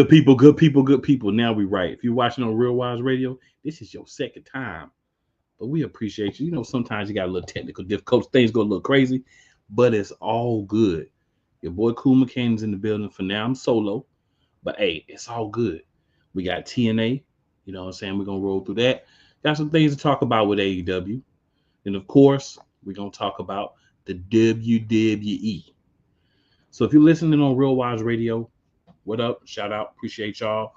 good people, good people. Now we right. If you're watching on Real Wise Radio, this is your second time. But we appreciate you. You know, sometimes you got a little technical difficulties. Things go a little crazy, but it's all good. Your boy Cool McCain's in the building. For now, I'm solo. But hey, it's all good. We got TNA. You know what I'm saying? We're going to roll through that. Got some things to talk about with AEW. And of course, we're going to talk about the WWE. So if you're listening on Real Wise Radio, what up? Shout out. Appreciate y'all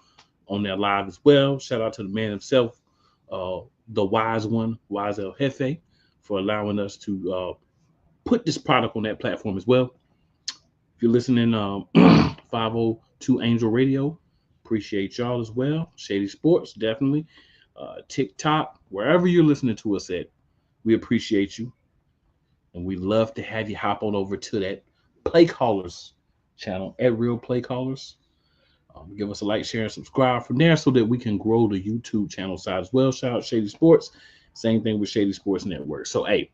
on that live as well. Shout out to the man himself, the wise one, Wise El Jefe, for allowing us to put this product on that platform as well. If you're listening, 502 Angel Radio, appreciate y'all as well. Shady Sports, definitely. TikTok, wherever you're listening to us at, we appreciate you. And we love to have you hop on over to that Play Callers channel at Real Play Callers. Give us a like, share, and subscribe from there so that we can grow the YouTube channel side as well. Shout out Shady Sports. Same thing with Shady Sports Network. So, hey,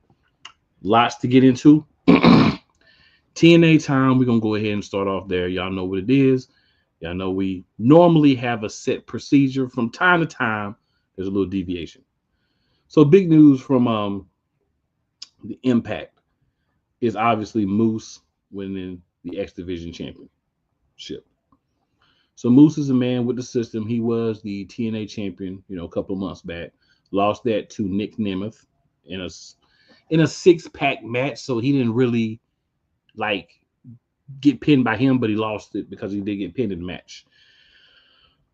lots to get into. TNA time. We're going to go ahead and start off there. Y'all know what it is. Y'all know we normally have a set procedure. From time to time, there's a little deviation. So, big news from the Impact is obviously Moose winning the X Division Championship. So Moose is a man with the system. He was the TNA champion, a couple of months back. Lost that to Nick Nemeth in a 6-pack match. So he didn't really get pinned by him, but he lost it because he did get pinned in the match.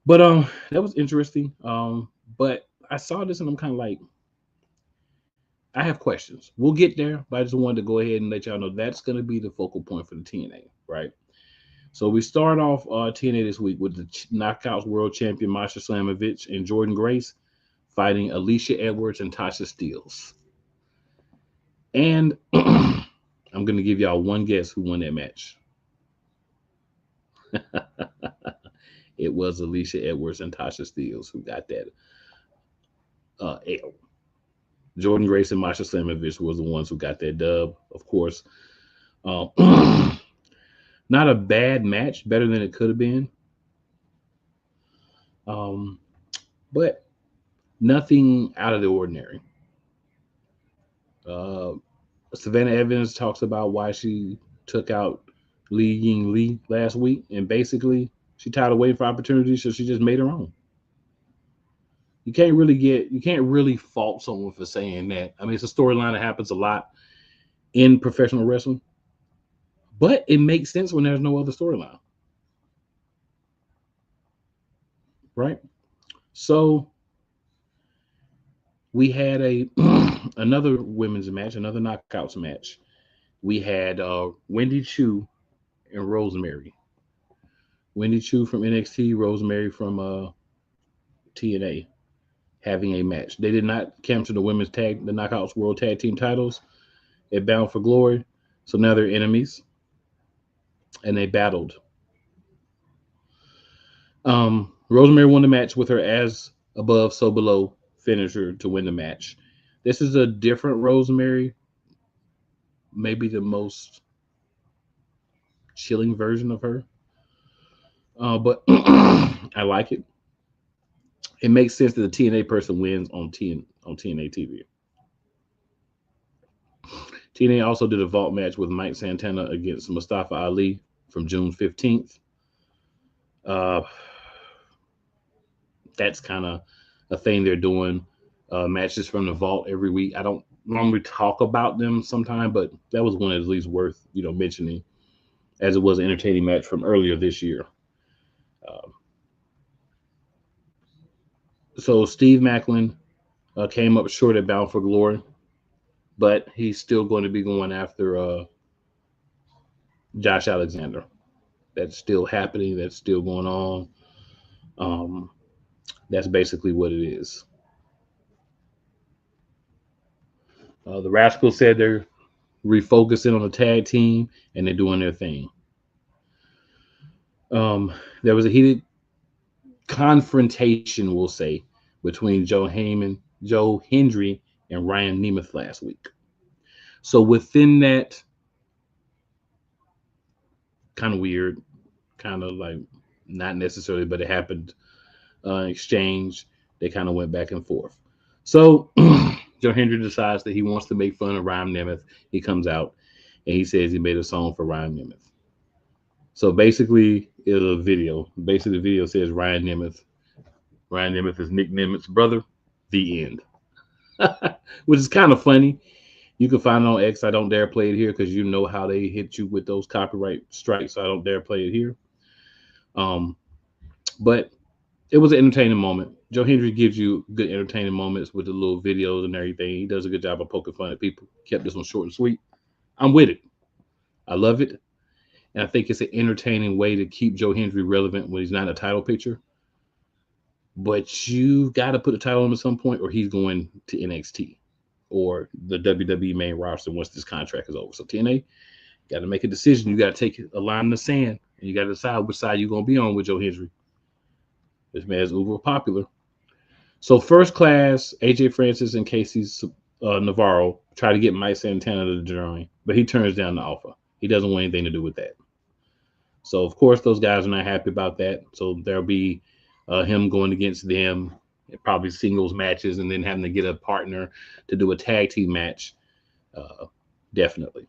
But that was interesting. But I saw this and I'm kind of like, I have questions. We'll get there, but I just wanted to go ahead and let y'all know that's going to be the focal point for the TNA, right? So we start off TNA this week with the Knockouts World Champion Masha Slamovich and Jordan Grace fighting Alicia Edwards and Tasha Steelz. And I'm going to give y'all one guess who won that match. It was Alicia Edwards and Tasha Steelz who got that L. Jordan Grace and Masha Slamovich was the ones who got that dub, of course. Not a bad match, better than it could have been. But nothing out of the ordinary. Savannah Evans talks about why she took out Li Ying Lee last week, and basically she tired of waiting for opportunities, so she just made her own. You can't really fault someone for saying that. I mean, it's a storyline that happens a lot in professional wrestling, but it makes sense when there's no other storyline, right? So we had another women's match, another knockouts match. We had Wendy Chu and Rosemary. Wendy Chu from NXT, Rosemary from TNA. Having a match. They did not capture the Knockouts World Tag Team titles at Bound for Glory. So now they're enemies. And they battled. Rosemary won the match with her as above, so below finisher to win the match. This is a different Rosemary. Maybe the most chilling version of her. But I like it. It makes sense that the TNA person wins on TNA TV. TNA also did a vault match with Mike Santana against Mustafa Ali from June 15th. That's kind of a thing they're doing. Matches from the vault every week. I don't normally talk about them sometime, but that was one at least worth mentioning, as it was an entertaining match from earlier this year. So Steve Macklin came up short at Bound for Glory, but he's still going to be going after Josh Alexander. That's still happening. That's still going on. That's basically what it is. The Rascals said they're refocusing on the tag team and they're doing their thing. There was a heated confrontation, we'll say, between Joe Hendry, and Ryan Nemeth last week. So within that, kind of weird, kind of like Not necessarily, but it happened exchange. They kind of went back and forth. So Joe Hendry decides that he wants to make fun of Ryan Nemeth. He comes out and he says he made a song for Ryan Nemeth. So basically, it's a video. Basically, the video says Ryan Nemeth. Ryan Nemeth is Nick Nemeth's brother. The end. Which is kind of funny. You can find it on X. I don't dare play it here because you know how they hit you with those copyright strikes. So I don't dare play it here. But it was an entertaining moment. Joe Hendry gives you good entertaining moments with the little videos and everything. He does a good job of poking fun at people. Kept this one short and sweet. I'm with it. I love it. And I think it's an entertaining way to keep Joe Hendry relevant when he's not in a title picture. But you've got to put a title on him at some point, or he's going to NXT or the WWE main roster once this contract is over. So TNA got to make a decision. You got to take a line in the sand, and you got to decide which side you're going to be on with Joe Hendry. This man is uber popular. So first class, AJ Francis and Casey Navarro try to get Mike Santana to join, but he turns down the offer. He doesn't want anything to do with that. So of course those guys are not happy about that. So there'll be him going against them, probably singles matches, and then having to get a partner to do a tag team match. Definitely.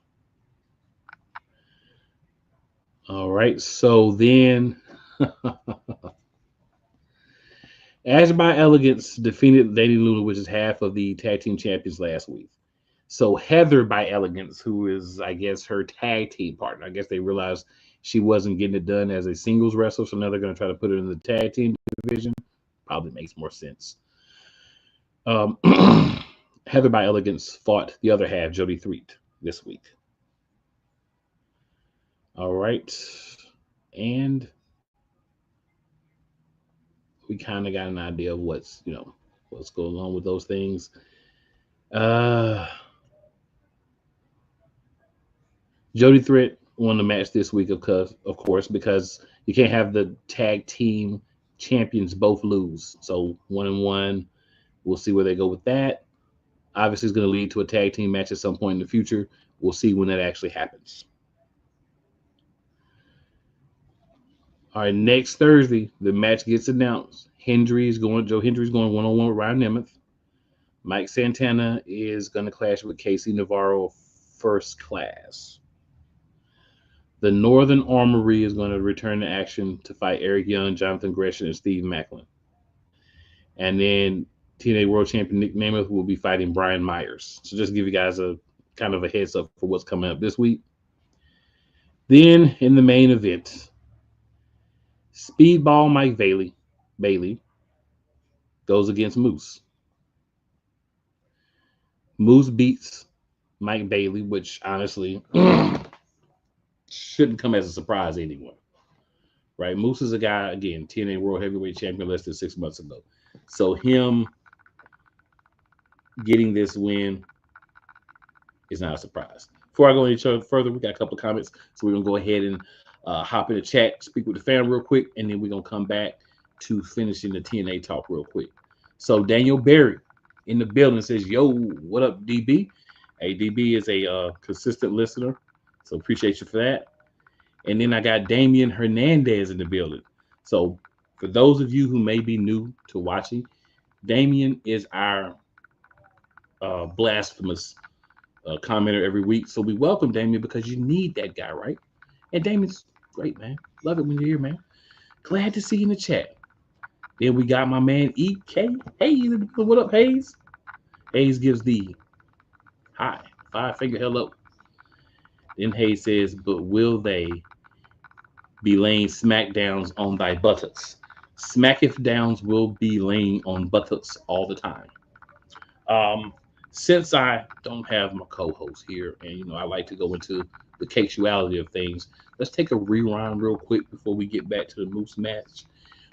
All right. So then Ash by Elegance defeated Lady Luna, which is half of the tag team champions last week. So Heather by Elegance, who is, I guess, her tag team partner. I guess they realized she wasn't getting it done as a singles wrestler, so now they're going to try to put her in the tag team division. Probably makes more sense. Heather by Elegance fought the other half, Jody Threat, this week. All right. And we kind of got an idea of what's going on with those things. Jody Threat won the match this week, of course, because you can't have the tag team champions both lose. So 1-1. We'll see where they go with that. Obviously, it's going to lead to a tag team match at some point in the future. We'll see when that actually happens. All right, next Thursday, the match gets announced. Joe Hendry's going one-on-one with Ryan Nemeth. Mike Santana is going to clash with Casey Navarro, first class. The Northern Armory is going to return to action to fight Eric Young, Jonathan Gresham, and Steve Macklin. And then TNA World Champion Nick Nemeth will be fighting Brian Myers. So just give you guys a kind of a heads up for what's coming up this week. Then in the main event, Speedball Mike Bailey goes against Moose. Moose beats Mike Bailey, which honestly shouldn't come as a surprise to anyone. Right? Moose is a guy, again, TNA World Heavyweight Champion less than 6 months ago. So him getting this win is not a surprise. Before I go any further, we got a couple of comments. So we're going to go ahead and hop in the chat, speak with the fan real quick, and then we're going to come back to finishing the TNA talk real quick. So Daniel Berry in the building says, yo, what up, DB? Hey, DB is a consistent listener, so appreciate you for that. And then I got Damian Hernandez in the building. So for those of you who may be new to watching, Damian is our blasphemous commenter every week. So we welcome Damian because you need that guy, right? And Damian's great, man. Love it when you're here, man. Glad to see you in the chat. Then we got my man EK. Hey, what up, Hayes? Hayes gives the hi, 5-finger hello. Then Hayes says, but will they be laying smackdowns on thy buttocks? Smacketh downs will be laying on buttocks all the time. Since I don't have my co-host here, and I like to go into the casuality of things, let's take a rewind real quick before we get back to the Moose match.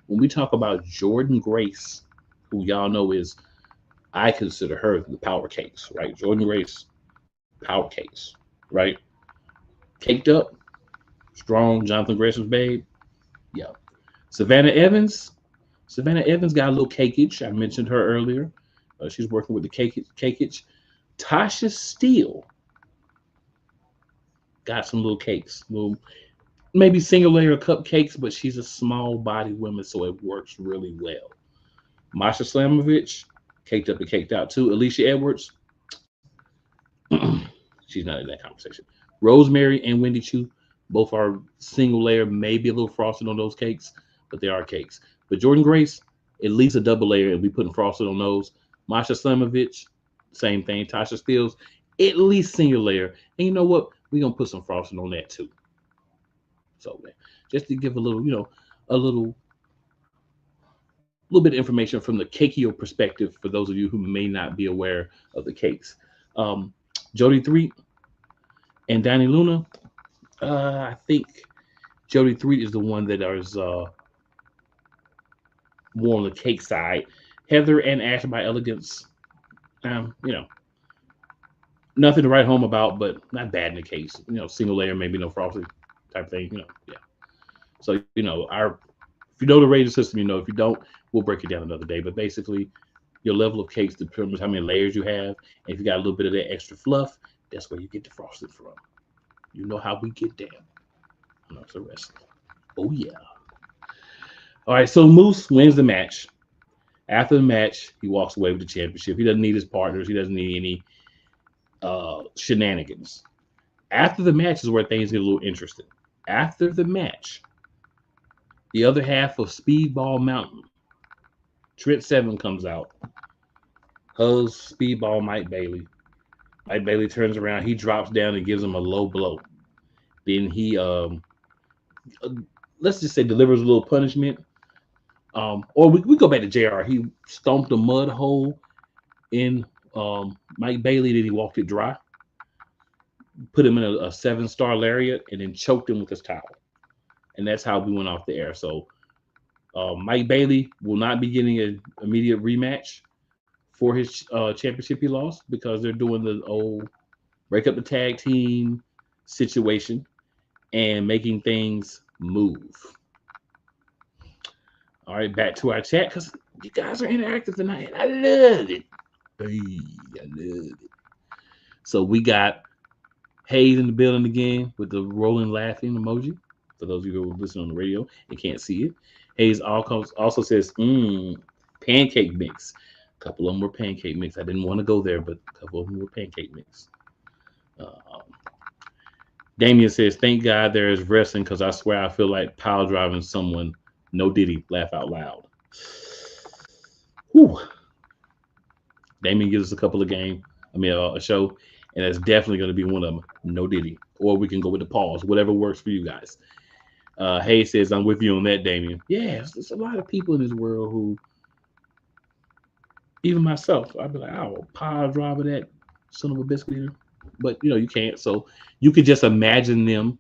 When we talk about Jordan Grace, who y'all know is, I consider her the power case, right? Jordan Grace, power case, right? Caked up, strong, Jonathan Gresham's babe. Yeah. Savannah Evans got a little cakeage. I mentioned her earlier. She's working with the cakeage. Tasha Steele got some little cakes, little maybe single layer cupcakes, but she's a small body woman, so it works really well. Masha Slamovich, caked up and caked out too. Alicia Edwards, she's not in that conversation. Rosemary and Wendy Chu, both are single layer, maybe a little frosted on those cakes, but they are cakes. But Jordan Grace, at least a double layer, and we putting frosted on those. Masha Slamovich, same thing. Tasha Steeles, at least single layer. And you know what? We're gonna put some frosting on that too. So just to give a little, a little bit of information from the Cakeo perspective for those of you who may not be aware of the cakes. Jody Threet and Danny Luna, I think Jody Threet is the one that is more on the cake side. Heather and Ash by Elegance, nothing to write home about, but not bad in the case. Single layer, maybe no frosting type thing. Yeah. So if you know the rating system, if you don't, we'll break it down another day. But basically, your level of cakes determines how many layers you have. And if you got a little bit of that extra fluff, that's where you get the frosting from. You know how we get down. Monarchs of Wrestling. Oh yeah. All right, so Moose wins the match. After the match, he walks away with the championship. He doesn't need his partners. He doesn't need any shenanigans. After the match is where things get a little interesting. After the match, the other half of Speedball Mountain, Trent Seven comes out, hugs Speedball Mike Bailey. Mike Bailey turns around. He drops down and gives him a low blow. Then he, let's just say, delivers a little punishment. Or we go back to JR. He stomped a mud hole in Mike Bailey. Then he walked it dry, put him in a 7-star lariat, and then choked him with his towel. And that's how we went off the air. So Mike Bailey will not be getting an immediate rematch for his championship he lost, because they're doing the old break up the tag team situation and making things move. All right, back to our chat, because you guys are interactive tonight. I love it. Hey, I love it. So we got Hayes in the building again with the rolling laughing emoji. For those of you who are listening on the radio and can't see it, Hayes also says, pancake mix. A couple of them were pancake mix. I didn't want to go there, but a couple of them were pancake mix. Damien says, thank God there is wrestling, because I swear I feel like pile driving someone. No Diddy, laugh out loud. Whew. Damien gives us a couple of a show, and that's definitely going to be one of them. No Diddy. Or we can go with the pause, whatever works for you guys. Hayes says, I'm with you on that, Damien. Yeah, there's a lot of people in this world who, even myself, I'd be like, oh, pile driver that son of a biscuit eater. But, you can't. So you could just imagine them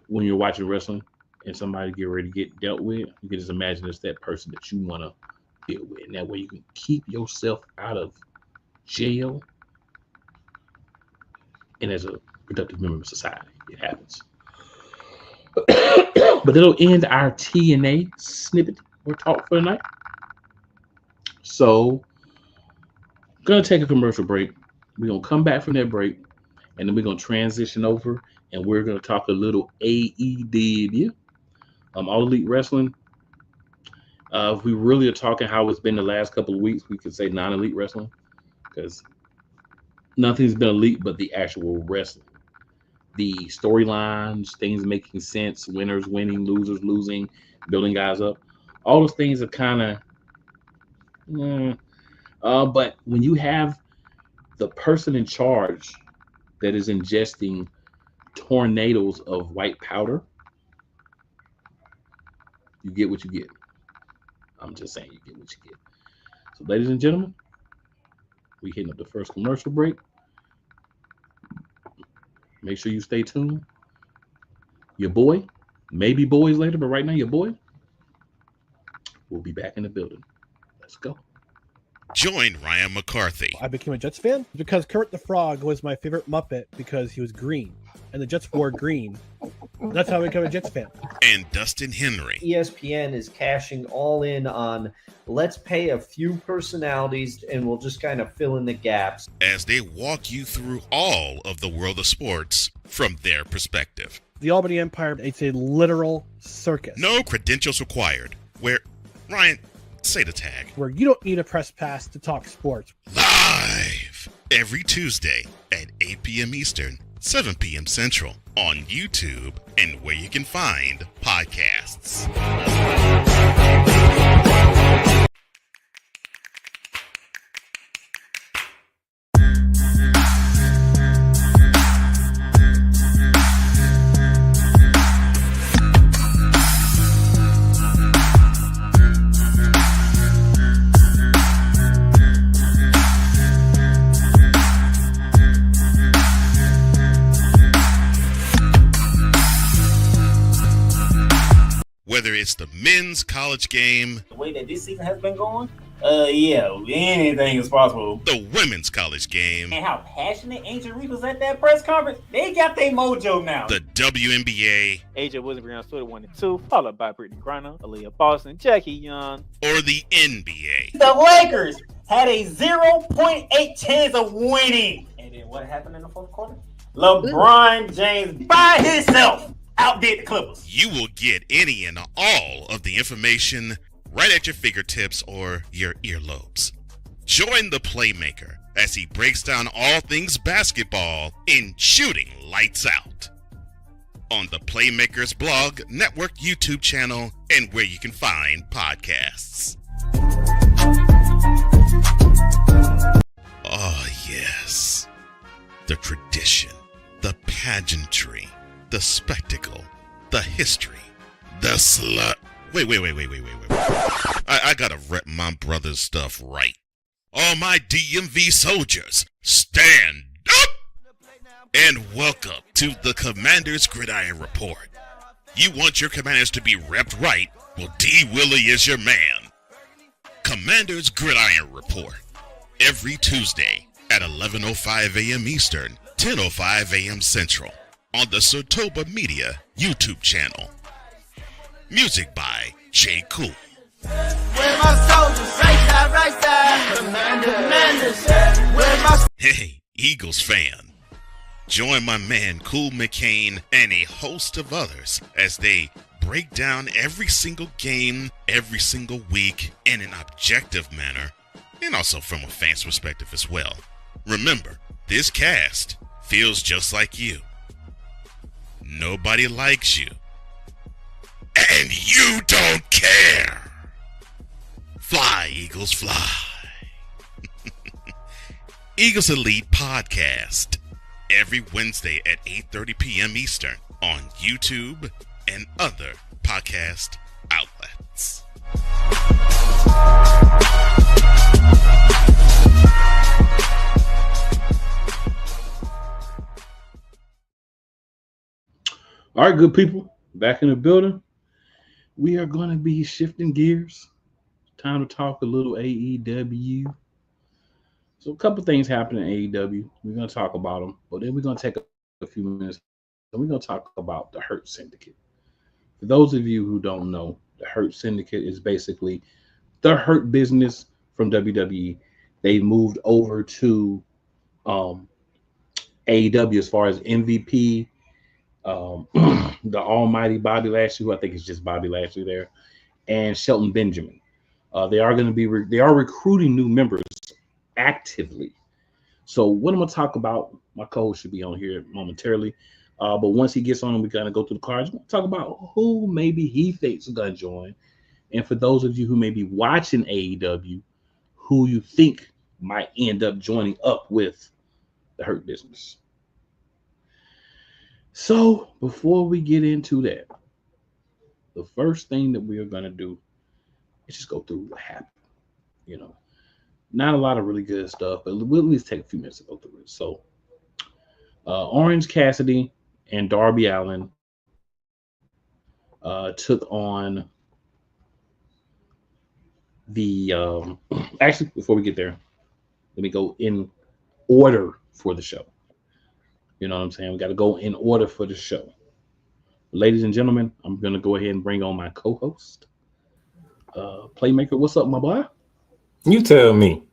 when you're watching wrestling and somebody get ready to get dealt with. You can just imagine it's that person that you want to deal with. And that way you can keep yourself out of jail and as a productive member of society. It happens. But it'll end our TNA snippet or talk for the night. So, I'm going to take a commercial break. We're going to come back from that break, and then we're going to transition over, and we're going to talk a little AEW, All Elite Wrestling. If we really are talking how it's been the last couple of weeks, we could say non-elite wrestling, because nothing's been elite but the actual wrestling. The storylines, things making sense, winners winning, losers losing, building guys up. All those things are kind of, but when you have the person in charge that is ingesting tornadoes of white powder, you get what you get. I'm just saying, you get what you get. So, ladies and gentlemen, we hitting up the first commercial break. Make sure you stay tuned. Your boy, maybe boys later, but right now your boy will be back in the building. Let's go. Join Ryan McCarthy. I became a Jets fan because Kermit the Frog was my favorite Muppet because he was green, and the Jets wore green. That's how I became a Jets fan. And Dustin Henry. ESPN is cashing all in on let's pay a few personalities and we'll just kind of fill in the gaps. As they walk you through all of the world of sports from their perspective. The Albany Empire, it's a literal circus. No credentials required. Where, Ryan, say the tag. Where you don't need a press pass to talk sports. Live every Tuesday at 8 p.m. Eastern, 7 p.m. Central on YouTube and where you can find podcasts. Whether it's the men's college game, the way that this season has been going, yeah, anything is possible. The women's college game, And how passionate Angel Reese was at that press conference, they got their mojo now. The WNBA, AJ Wilson on Twitter 1 and 2, followed by Brittany Griner, Aaliyah Boston, Jackie Young, or the NBA. The Lakers had a 0.8 chance of winning. And then what happened in the fourth quarter? LeBron James by himself outdid the Clippers. You will get any and all of the information right at your fingertips or your earlobes. Join the Playmaker as he breaks down all things basketball in Shooting Lights Out on the Playmakers blog, network, YouTube channel, and where you can find podcasts. Oh, yes. The tradition, the pageantry, the spectacle, the history, the slut. Wait. I gotta rep my brother's stuff right. All my DMV soldiers, stand up! And welcome to the Commander's Gridiron Report. You want your commanders to be repped right? Well, D. Willie is your man. Commander's Gridiron Report. Every Tuesday at 11:05 a.m. Eastern, 10:05 a.m. Central. On the Sotoba Media YouTube channel. Music by J. Cool. Hey, Eagles fan. Join my man Cool McCain and a host of others as they break down every single game, every single week in an objective manner, and also from a fan's perspective as well. Remember, this cast feels just like you. Nobody likes you. And you don't care. Fly, Eagles, fly. Eagles Elite Podcast. Every Wednesday at 8:30 p.m. Eastern on YouTube and other podcast outlets. All right, good people, back in the building. We are going to be shifting gears. Time to talk a little AEW. So a couple things happening in AEW. We're going to talk about them, but then we're going to take a few minutes and we're going to talk about the Hurt Syndicate. For those of you who don't know, the Hurt Syndicate is basically the Hurt Business from WWE. They moved over to AEW as far as MVP. The almighty Bobby Lashley, who I think is just Bobby Lashley there, and Shelton Benjamin. They are recruiting new members actively. So what I'm going to talk about, my co-host should be on here momentarily, but once he gets on, we're going to go through the cards. We're going to talk about who maybe he thinks is going to join, and for those of you who may be watching AEW, who you think might end up joining up with the Hurt Business. So before we get into that, the first thing that we are going to do is just go through what happened. You know, not a lot of really good stuff, but we'll at least take a few minutes to go through it. So Orange Cassidy and Darby Allin took on the actually, before we get there, let me go in order for the show. You know what I'm saying? We got to go in order for the show. Ladies and gentlemen, I'm going to go ahead and bring on my co-host, Playmaker. What's up, my boy? You tell me.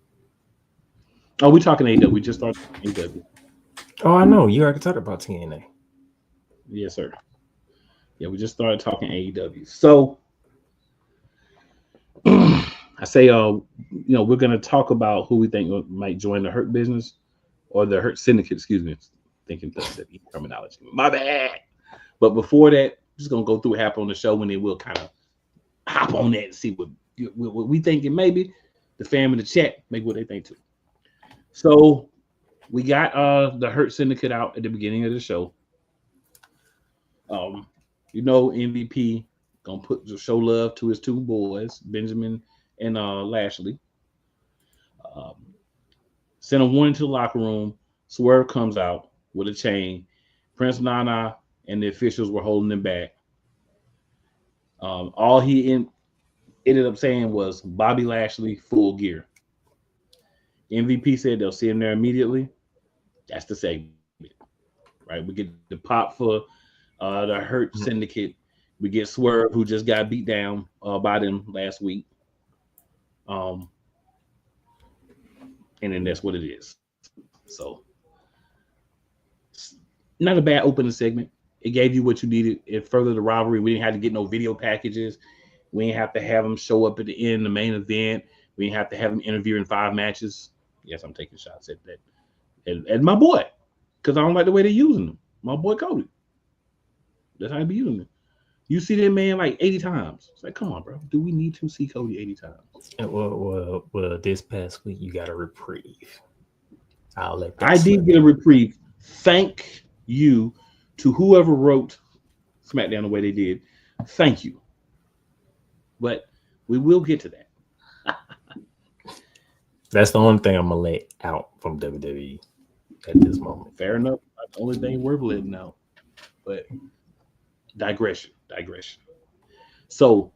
Oh, we're talking AEW. We just started AEW. Oh, I know. You already talked about TNA. Yes, sir. Yeah, we just started talking AEW. So I say, we're gonna talk about who we think might join the Hurt Business or the Hurt Syndicate. Excuse me, thinking the terminology. My bad. But before that, just gonna go through what happened on the show, and then we'll kind of hop on that and see what we think, and maybe the fam in the chat, maybe what they think too. So we got the Hurt Syndicate out at the beginning of the show. MVP gonna show love to his two boys, Benjamin and Lashley. Send them one into the locker room. Swerve comes out with a chain. Prince Nana and the officials were holding him back. All he ended up saying was Bobby Lashley full gear. MVP said they'll see him there immediately. That's the segment, right? We get the pop for the Hurt Syndicate. We get Swerve, who just got beat down by them last week. And then that's what it is. So, not a bad opening segment. It gave you what you needed. It furthered the rivalry. We didn't have to get no video packages. We didn't have to have them show up at the end, the main event. We didn't have to have them interview in 5 matches. Yes, I'm taking shots at that. And my boy, because I don't like the way they're using him. My boy Cody. That's how I be using it. You see that man like 80 times. It's like, come on, bro. Do we need to see Cody 80 times? Well, this past week you got a reprieve. I did get a reprieve. Thank you to whoever wrote SmackDown the way they did. Thank you. But we will get to that. That's the only thing I'm gonna let out from WWE at this moment. Fair enough. That's the only thing worth letting out. But digression. So,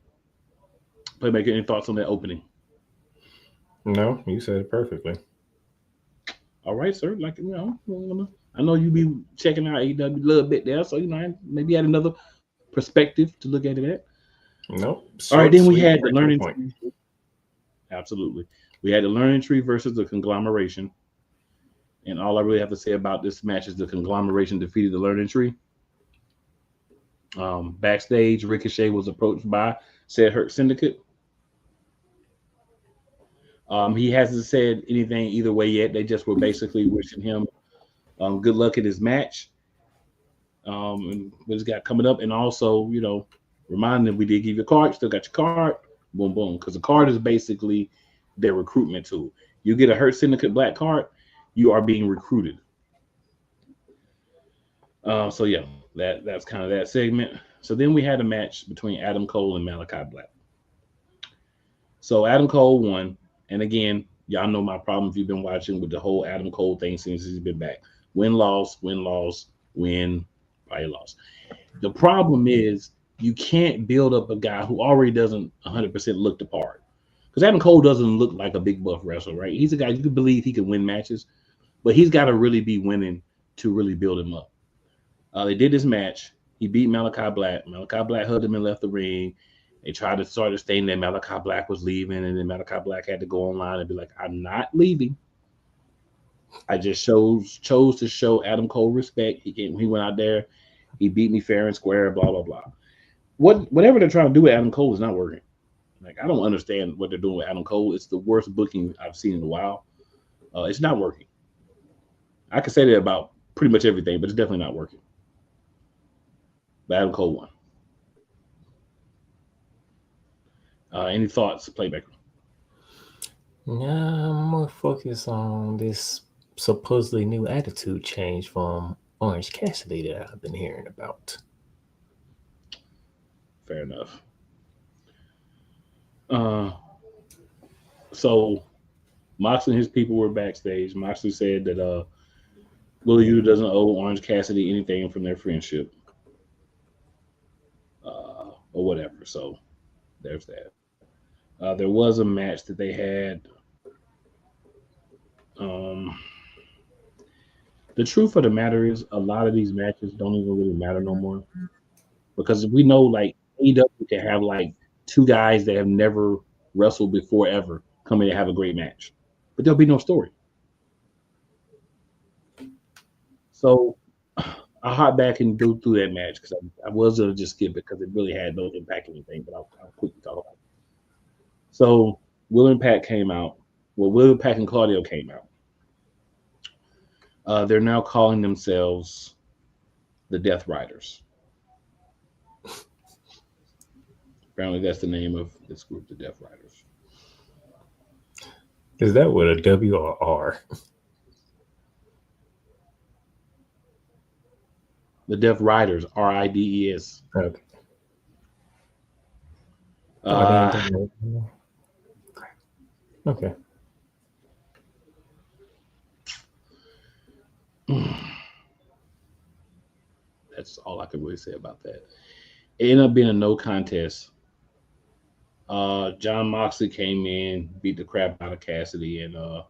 Playmaker, any thoughts on that opening? No, you said it perfectly. All right, sir. Like, I know you be checking out AEW a little bit there, so maybe add another perspective to look at it at. Nope. All right, then we had the learning tree. Absolutely. We had the learning tree versus the conglomeration. And all I really have to say about this match is the conglomeration defeated the learning tree. Backstage, Ricochet was approached by said Hurt Syndicate. He hasn't said anything either way yet. They just were basically wishing him good luck in his match. And what he's got coming up. And also, reminding them we did give you a card. Still got your card. Boom, boom. Because the card is basically their recruitment tool. You get a Hurt Syndicate black card, you are being recruited. So yeah, that's kind of that segment. So then we had a match between Adam Cole and Malachi Black. So Adam Cole won. And again, y'all know my problem if you've been watching with the whole Adam Cole thing since he's been back. Win, loss, win, probably loss. The problem is you can't build up a guy who already doesn't 100% look the part. Because Adam Cole doesn't look like a big buff wrestler, right? He's a guy you can believe he can win matches, but he's got to really be winning to really build him up. They did this match. He beat Malachi Black. Malachi Black hugged him and left the ring. They tried to start a statement that Malachi Black was leaving, and then Malachi Black had to go online and be like, I'm not leaving. I just chose to show Adam Cole respect. He went out there. He beat me fair and square, blah, blah, blah. Whatever they're trying to do with Adam Cole is not working. Like, I don't understand what they're doing with Adam Cole. It's the worst booking I've seen in a while. It's not working. I can say that about pretty much everything, but it's definitely not working. But Adam Cole won. Any thoughts, Playmaker? I'm more focused on this supposedly new attitude change from Orange Cassidy that I've been hearing about. Fair enough. So Moxley and his people were backstage. Moxley said that Willa Yuta doesn't owe Orange Cassidy anything from their friendship. Or whatever. So there's that. There was a match that they had. The truth of the matter is a lot of these matches don't even really matter no more. Because we know like AEW can have like 2 guys that have never wrestled before ever come in and have a great match. But there'll be no story. So I'll hop back and go through that match because I was gonna just skip it because it really had no impact on anything. But I'll quickly talk about it. So Will and Pat came out. Well, Will, Pat, and Claudio came out. They're now calling themselves the Death Riders. Apparently, that's the name of this group, the Death Riders. Is that with a W or R? The Death Riders, RIDES. Okay. Okay. That's all I can really say about that. It ended up being a no contest. John Moxley came in, beat the crap out of Cassidy and OC.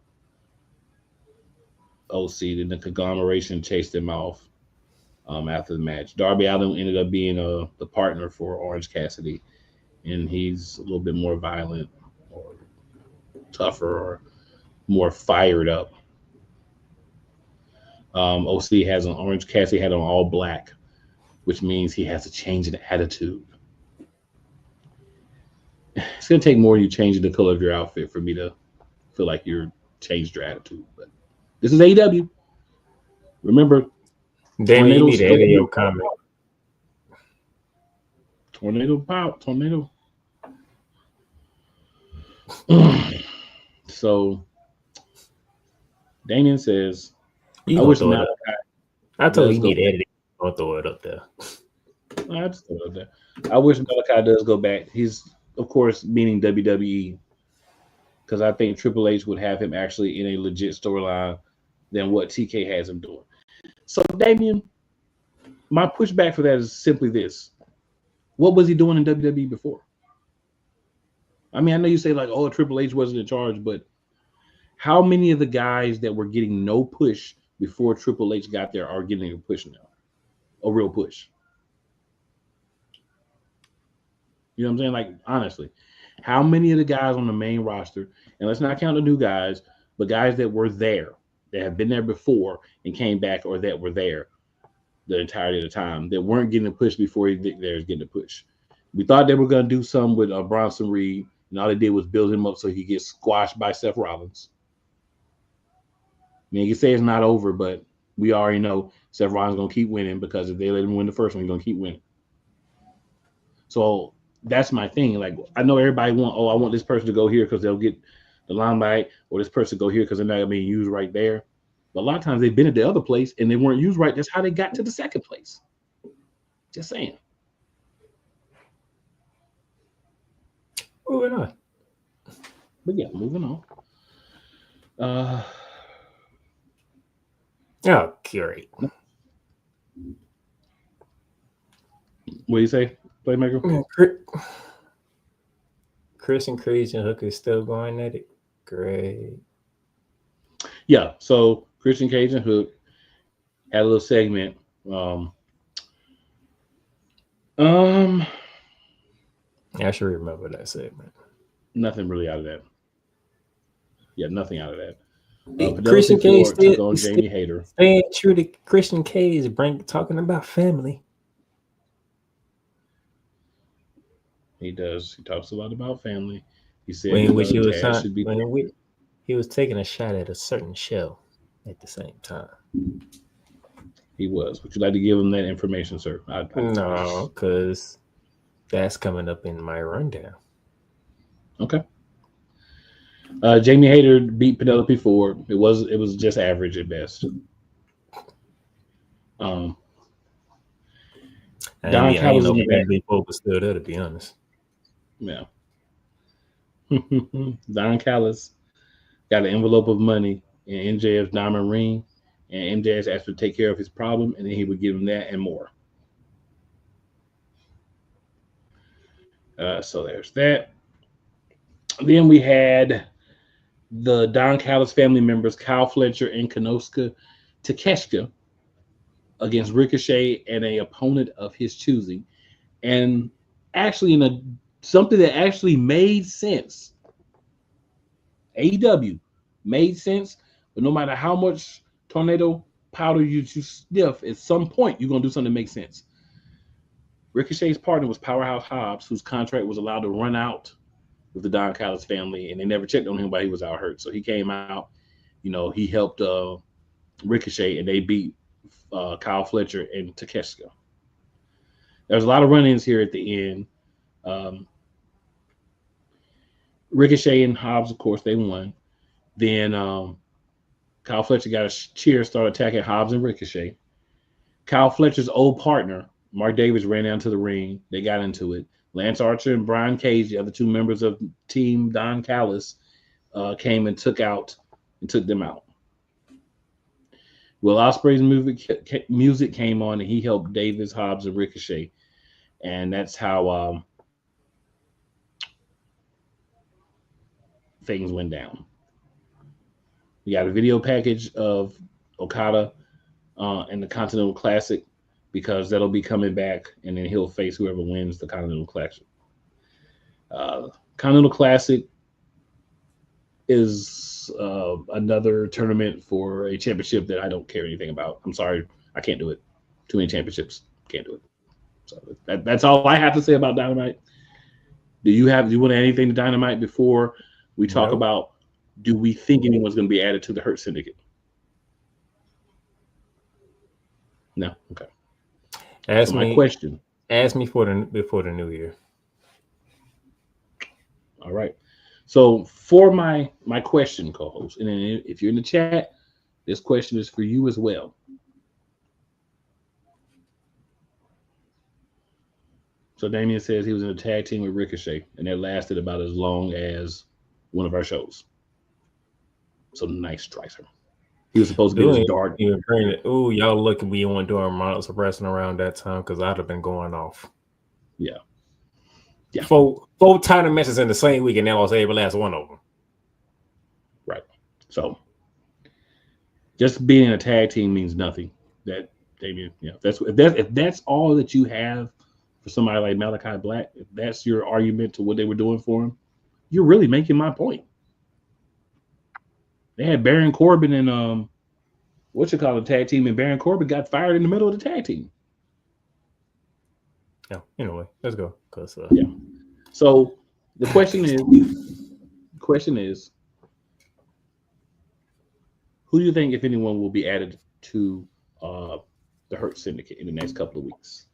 Then the conglomeration chased him off after the match. Darby Allin ended up being the partner for Orange Cassidy, and he's a little bit more violent or tougher or more fired up. OC has an Orange Cassidy had on all black, which means he has a change in attitude. It's gonna take more than you changing the color of your outfit for me to feel like you're changed your attitude. But this is AEW. Remember, Damn, you need to edit your comment. Tornado pout, tornado. So Damien says, I wish Malachi. I told you need to edit it. I'll throw it up there. I just throw it up there. I wish Malachi does go back. He's, of course, meaning WWE, because I think Triple H would have him actually in a legit storyline than what TK has him doing. So, Damien, my pushback for that is simply this. What was he doing in WWE before? I mean, I know you say like, oh, Triple H wasn't in charge, but how many of the guys that were getting no push before Triple H got there are getting a push now? A real push. You know what I'm saying? Like, honestly, how many of the guys on the main roster, and let's not count the new guys, but guys that were there, that have been there before and came back, or that were there the entirety of the time, that weren't getting a push before they're getting a push. We thought they were going to do some with Bronson Reed, and all they did was build him up so he gets squashed by Seth Rollins. I mean, you can say it's not over, but we already know Seth Rollins is going to keep winning, because if they let him win the first one, he's going to keep winning. So that's my thing. Like, I know everybody I want this person to go here because they'll get the limelight, or this person go here because they're not being used right there. But a lot of times they've been at the other place and they weren't used right. That's how they got to the second place. Just saying. Moving on. But yeah, moving on. Oh, great. What do you say, Playmaker? Chris and Crazy and Hook is still going at it. Great. Yeah, so Christian Cage and Hook had a little segment. I should remember that segment. Nothing really out of that. Yeah, nothing out of that. Christian Cage took on Jamie Hayter. Staying true to Christian Cage, talking about family. He does. He talks a lot about family. He said he was taking a shot at a certain show at the same time. He was. Would you like to give him that information, sir? No, because that's coming up in my rundown. Okay. Jamie Hayter beat Penelope Ford. It was just average at best. Don Callis in the back. Was still there, to be honest. Yeah. Don Callis got an envelope of money in MJF's diamond ring, and MJF asked to take care of his problem, and then he would give him that and more. So there's that. Then we had the Don Callis family members, Kyle Fletcher and Konosuke Takeshita, against Ricochet and an opponent of his choosing. And actually in something that actually made sense. AEW made sense, but no matter how much Tornado powder you sniff, at some point you're gonna do something that makes sense. Ricochet's partner was Powerhouse Hobbs, whose contract was allowed to run out with the Don Callis family, and they never checked on him while he was out hurt. So he came out, he helped Ricochet, and they beat Kyle Fletcher and Takeshita. There's a lot of run-ins here at the end. Ricochet and Hobbs, of course, they won. Then Kyle Fletcher got a cheer, started attacking Hobbs and Ricochet. Kyle Fletcher's old partner, Mark Davis, ran down to the ring. They got into it. Lance Archer and Brian Cage, the other two members of Team Don Callis, came and took them out. Will Ospreay's music came on, and he helped Davis, Hobbs, and Ricochet. And that's how things went down. We got a video package of Okada in the Continental Classic, because that'll be coming back, and then he'll face whoever wins the Continental Classic. Continental Classic is another tournament for a championship that I don't care anything about. I'm sorry, I can't do it. Too many championships, can't do it. So that's all I have to say about Dynamite. Do you want to add anything to Dynamite before we talk about, do we think anyone's going to be added to the Hurt Syndicate? No? Okay. Ask me question. Ask me before the new year. All right. So for my question, co-host, and then if you're in the chat, this question is for you as well. So Damian says he was in a tag team with Ricochet, and that lasted about as long as one of our shows. So nice, Stricer. He was supposed to be this dark. Oh, y'all lucky we weren't doing Monarchs of Wrestling around that time, because I'd have been going off. Yeah. Yeah. Four title matches in the same week, and I lost every last one of them. Right. So just being in a tag team means nothing. That Damian, if that's all that you have for somebody like Malachi Black, if that's your argument to what they were doing for him, you're really making my point. They had Baron Corbin and tag team, and Baron Corbin got fired in the middle of the tag team. Yeah. Anyway, let's go. Yeah. So the question is, who do you think, if anyone, will be added to the Hurt Syndicate in the next couple of weeks?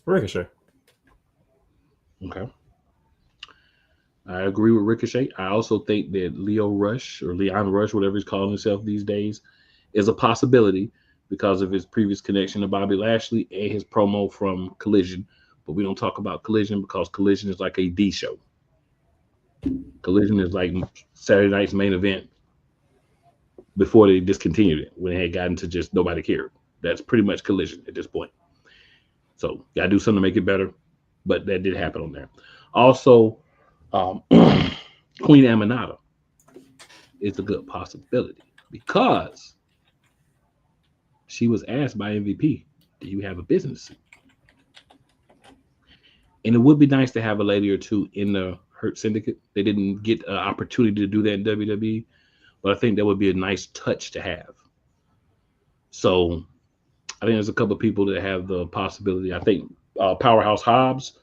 Ricochet. Okay. I agree with Ricochet. I also think that Leon Rush, whatever he's calling himself these days, is a possibility because of his previous connection to Bobby Lashley and his promo from Collision. But we don't talk about Collision because Collision is like a D show. Collision is like Saturday night's main event before they discontinued it, when it had gotten to just nobody cared. That's pretty much Collision at this point. So gotta do something to make it better. But that did happen on there. Also, Queen Aminata is a good possibility because she was asked by MVP, do you have a business? And it would be nice to have a lady or two in the Hurt Syndicate. They didn't get an opportunity to do that in WWE, but I think that would be a nice touch to have. So I think there's a couple of people that have the possibility. I think Powerhouse Hobbs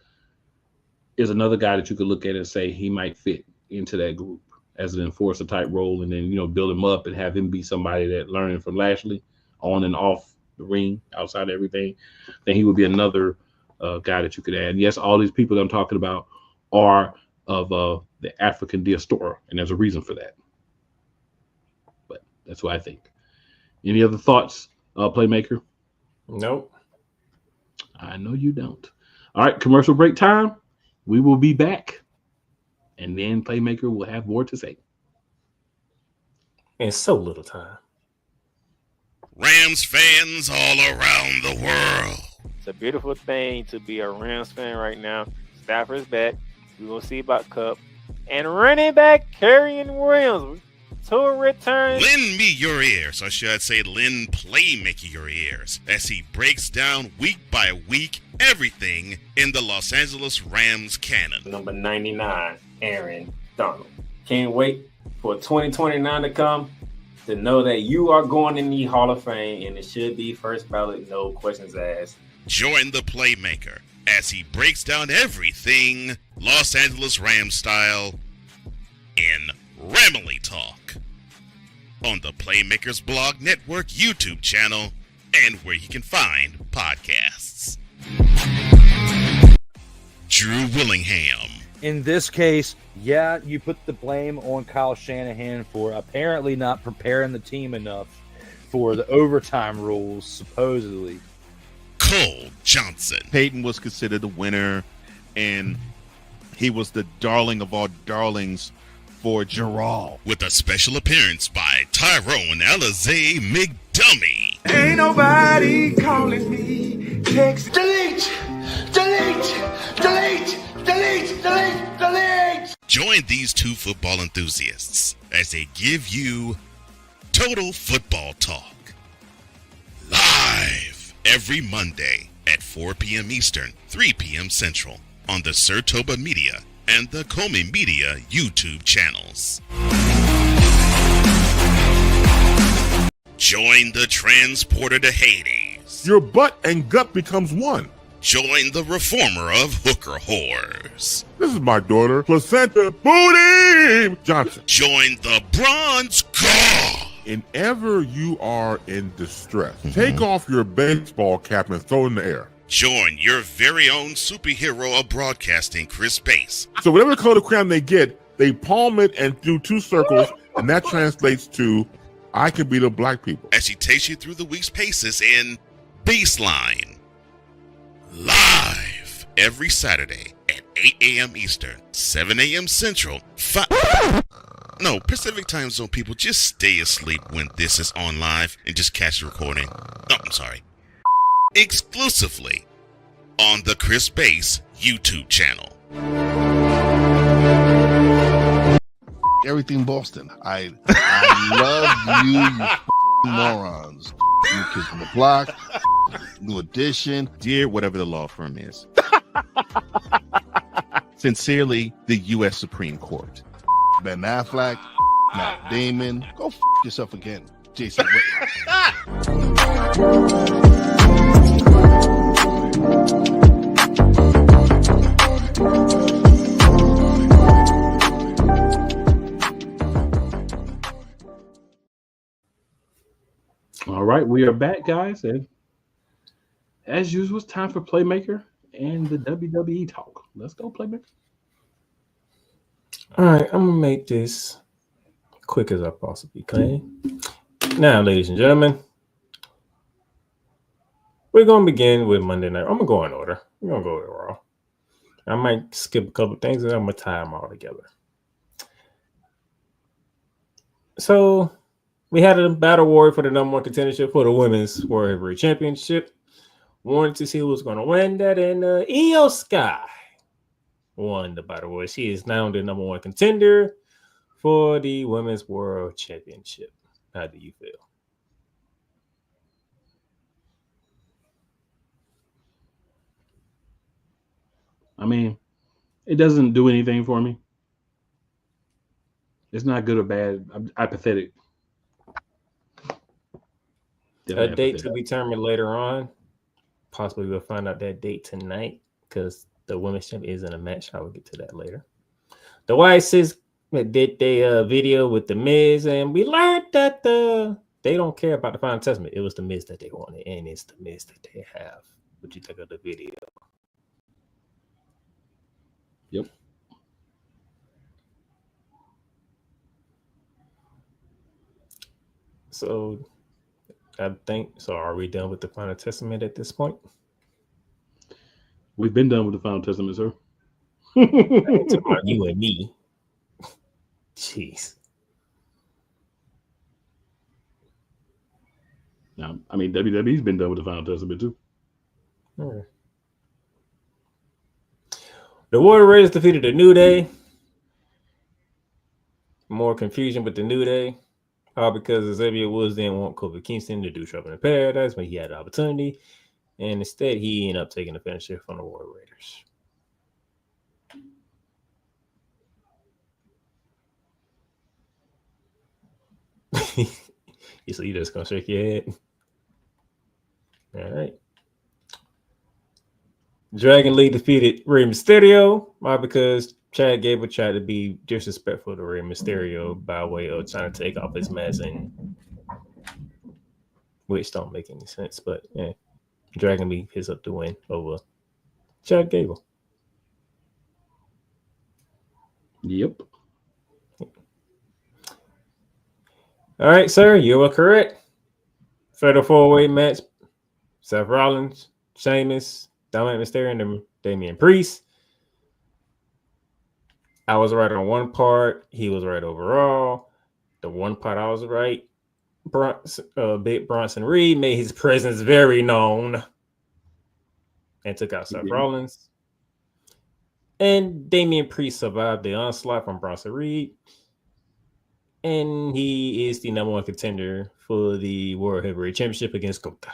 is another guy that you could look at and say he might fit into that group as an enforcer type role, and then build him up and have him be somebody that learning from Lashley on and off the ring, outside of everything. Then he would be another guy that you could add. Yes, all these people that I'm talking about are of the African diaspora, and there's a reason for that. But that's what I think. Any other thoughts, Playmaker? Nope. I know you don't. All right, commercial break time. We will be back, and then Playmaker will have more to say. In so little time. Rams fans all around the world. It's a beautiful thing to be a Rams fan right now. Stafford's back. We're going to see about Cup. And running back Kerryon Williams to return. Lend me your ears, or should I say lend Playmaker your ears, as he breaks down week by week everything in the Los Angeles Rams canon. Number 99, Aaron Donald. Can't wait for 2029 to come. to know that you are going in the Hall of Fame, and it should be first ballot, no questions asked. Join the Playmaker as he breaks down everything Los Angeles Rams style in Ramily Talk on the Playmakers Blog Network YouTube channel and where you can find podcasts. Drew Willingham. In this case, yeah, you put the blame on Kyle Shanahan for apparently not preparing the team enough for the overtime rules, supposedly. Cole Johnson. Peyton was considered the winner, and he was the darling of all darlings for Gerald. With a special appearance by Tyrone Alizé McDummy. Ain't nobody calling me. Text. Delete! Join these two football enthusiasts as they give you Total Football Talk. Live every Monday at 4 p.m. Eastern, 3 p.m. Central on the Sertoba Media and the Comey Media YouTube channels. Join the transporter to Hades. Your butt and gut becomes one. Join the reformer of hooker whores. This is my daughter, Placenta Booty Johnson. Join the bronze god. Whenever you are in distress, take off your baseball cap and throw it in the air. Join your very own superhero of broadcasting, Chris Bass. So whatever color crayon they get, they palm it and do 2 circles, and that translates to, I can beat up black people. As he takes you through the week's paces in Baseline. Live every Saturday at 8 a.m. Eastern, 7 a.m. Central, Pacific Time Zone people, just stay asleep when this is on live and just catch the recording. Oh, I'm sorry. Exclusively on the Chris Bass YouTube channel. Everything Boston. I love you morons. New Kids on the Block, New Edition. Dear whatever the law firm is. Sincerely, the U.S. Supreme Court. Ben Affleck, Matt Damon. Go yourself again, Jason Whitlock. All right, we are back, guys, and as usual, it's time for Playmaker and the WWE talk. Let's go, Playmaker. All right, I'm gonna make this quick as I possibly can. Now, ladies and gentlemen, we're gonna begin with Monday Night. I'm gonna go in order. We're gonna go with Raw. I might skip a couple things, and I'm gonna tie them all together. So we had a battle war for the #1 contendership for the Women's World Heavyweight Championship. Wanted to see who was going to win that, and Io Sky won the battle war. She is now the #1 contender for the Women's World Championship. How do you feel? I mean, it doesn't do anything for me. It's not good or bad. I'm apathetic. A date to be determined later on. Possibly we'll find out that date tonight because the women's champion is in a match. I will get to that later. The Wyses did their video with the Miz, and we learned that they don't care about the Final Testament. It was the Miz that they wanted, and it's the Miz that they have. What you think of the video? Yep. So I think so. Are we done with the Final Testament at this point? We've been done with the Final Testament, sir. Talking about you and me. Jeez. Now, I mean, WWE's been done with the Final Testament too. Hmm. The Warrior Raiders defeated the New Day. More confusion with the New Day. All because Xavier Woods didn't want Kofi Kingston to do Trouble in Paradise when he had the opportunity. And instead, he ended up taking the finisher from the Warrior Raiders. So you just gonna shake your head? All right. Dragon Lee defeated Rey Mysterio. Why? Because Chad Gable tried to be disrespectful to Rey Mysterio by way of trying to take off his mask, and which don't make any sense. But yeah, Dragon Lee picks up the win over Chad Gable. Yep. All right, sir, you were correct. Fatal 4-way match: Seth Rollins, Sheamus, Dominic Mysterio, and Damian Priest. I was right on one part. He was right overall. The one part I was right, Big Bronson Reed made his presence very known and took out Seth Rollins. And Damian Priest survived the onslaught from Bronson Reed. And he is the number one contender for the World Heavyweight Championship against Kota.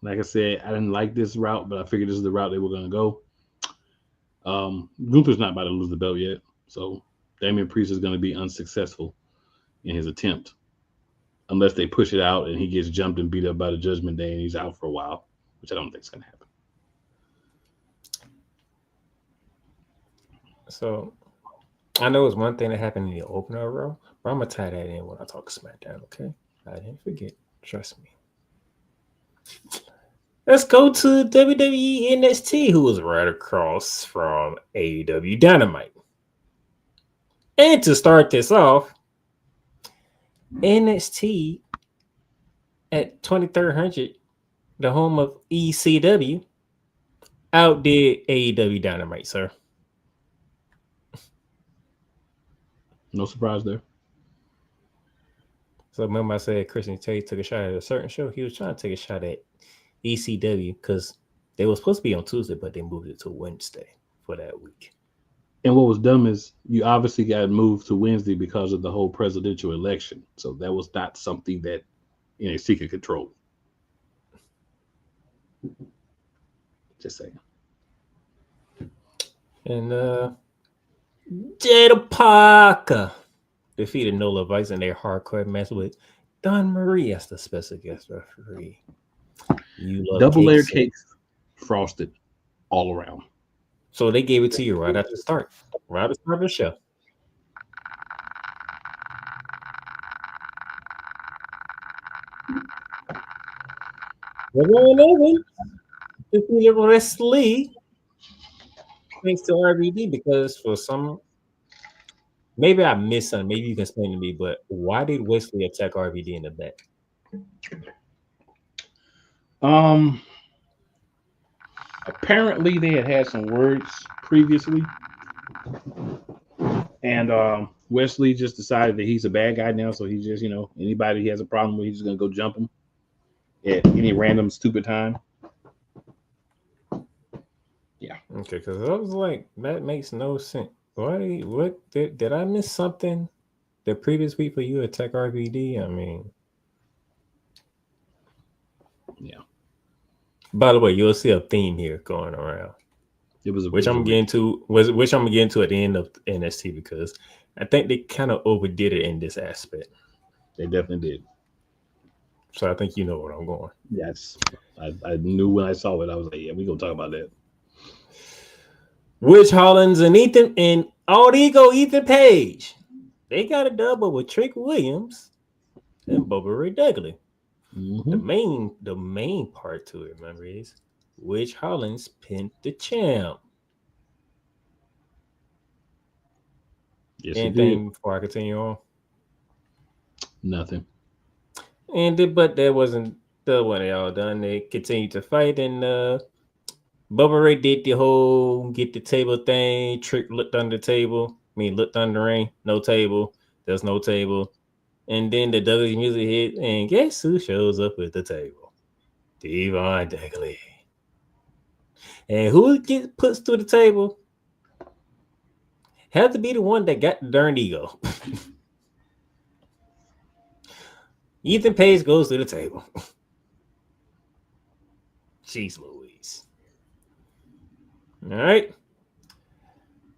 Like I said, I didn't like this route, but I figured this is the route they were going to go. Gunther's not about to lose the belt yet, so Damian Priest is going to be unsuccessful in his attempt unless they push it out and he gets jumped and beat up by the Judgment Day and he's out for a while, which I don't think is going to happen. So I know it's one thing that happened in the opener row, but I'm going to tie that in when I talk SmackDown, okay? I didn't forget. Trust me. Let's go to WWE NXT, who was right across from AEW Dynamite. And to start this off, NXT at 2300, the home of ECW, outdid AEW Dynamite, sir. No surprise there. So remember I said Christian Tate took a shot at a certain show? He was trying to take a shot at ECW because they were supposed to be on Tuesday, but they moved it to Wednesday for that week. And what was dumb is you obviously got moved to Wednesday because of the whole presidential election. So that was not something that NXT could control. Just saying. And Jada Parker defeated Nola Vice in their hardcore match with Don Marie as the special guest referee. You love double layer cakes, frosted all around. So they gave it to you right at the start, right at the start of the show. We're going over defeated Wesley thanks to RVD because for some, maybe I missed something. Maybe you can explain to me, but why did Wesley attack RVD in the back? Apparently they had some words previously, and Wesley just decided that he's a bad guy now, so he just, anybody he has a problem with, he's just gonna go jump him at any random stupid time. Yeah. Okay, because I was like, that makes no sense. Why? What did I miss something the previous week for you attack RVD? I mean, yeah. By the way, you'll see a theme here going around. It was which I'm gonna get into at the end of NXT because I think they kind of overdid it in this aspect. They definitely did. So I think you know where I'm going. Yes, I knew when I saw it. I was like, yeah, we gonna talk about that. Rich Hollins and Ethan Page, they got a double with Trick Williams and Bubba Ray Dudley. Mm-hmm. The main part to it, remember, is Rich Hollins pinned the champ. Yes, anything before I continue on? Nothing. But that wasn't all done. They continued to fight, and Bubba Ray did the whole get the table thing. Trick looked under the table. Looked under the ring. No table. There's no table. And then the Dudley music hit, and guess who shows up at the table? Devon Dudley. And who gets put through the table? Had to be the one that got the darn ego. Ethan Page goes to the table. Jeez Louise. All right.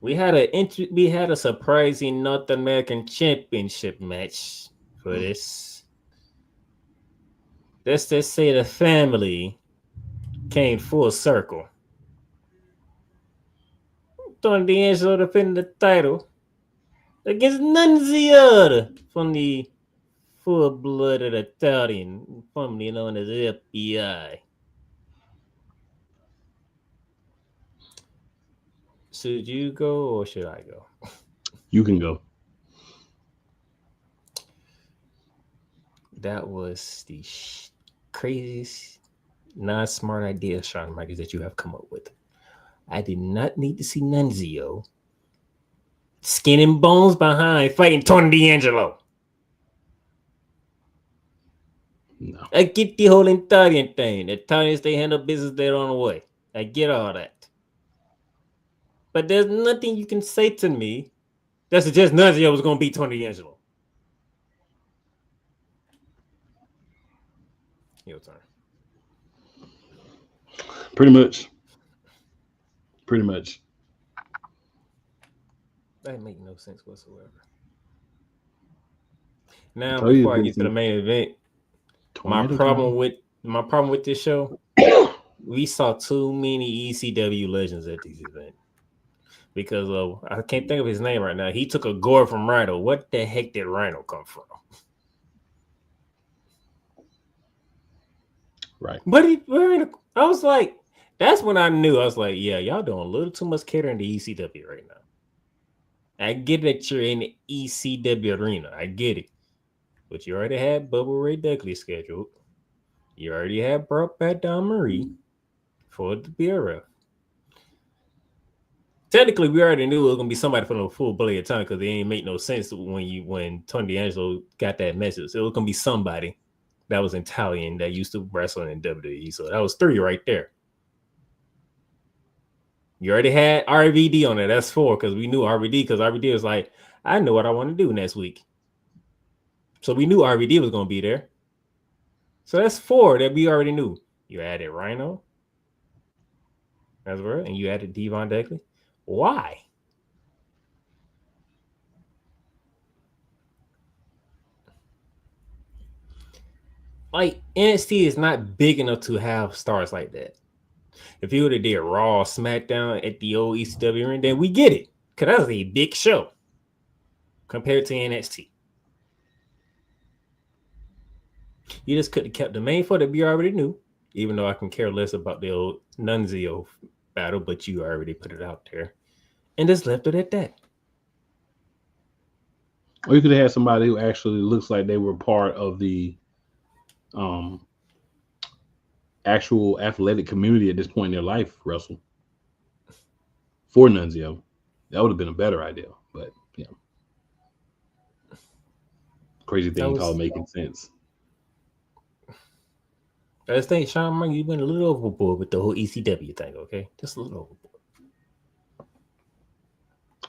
We had a surprising North American Championship match for this. Let's just say the family came full circle. Tony D'Angelo defended the title against Nunzio from the full-blooded Italian, formerly known as FBI. Should you go or should I go? You can go. That was the craziest, non-smart idea, Shawn Michaels, that you have come up with. I did not need to see Nunzio skin and bones behind fighting Tony D'Angelo. No. I get the whole Italian thing. The Italians, they handle business their own way. I get all that. But there's nothing you can say to me that suggests Nunzio was going to beat Tony D'Angelo. Your turn. Pretty much. That make no sense whatsoever. Now, before I get to the main event, my problem with this show, we saw too many ECW legends at this event. Because I can't think of his name right now. He took a gore from Rhino. What the heck did Rhino come from? Right. But I was like, that's when I knew. I was like, yeah, y'all doing a little too much catering to ECW right now. I get that you're in the ECW arena. I get it. But you already had Bubba Ray Dudley scheduled. You already had Pat Don Marie for the BRF. Technically, we already knew it was gonna be somebody from the full Blade of Time because it ain't make no sense when Tony D'Angelo got that message. It was gonna be somebody that was Italian that used to wrestle in WWE. So that was 3 right there. You already had RVD on there. That's 4 because we knew RVD because RVD was like, I know what I want to do next week. So we knew RVD was gonna be there. So that's 4 that we already knew. You added Rhino. That's right, and you added Devon Deckley. Why? Like, NXT is not big enough to have stars like that. If you would have did Raw, SmackDown at the old ECW ring, then we get it. Because that was a big show compared to NXT. You just could have kept the main 4 that we already knew, even though I can care less about the old Nunzio battle, but you already put it out there. And just left it at that. Or you could have had somebody who actually looks like they were part of the actual athletic community at this point in their life wrestle for Nunzio. That would have been a better idea. But yeah. Crazy thing called making sense. I just think, Shawn, you went a little overboard with the whole ECW thing, okay? Just a little overboard.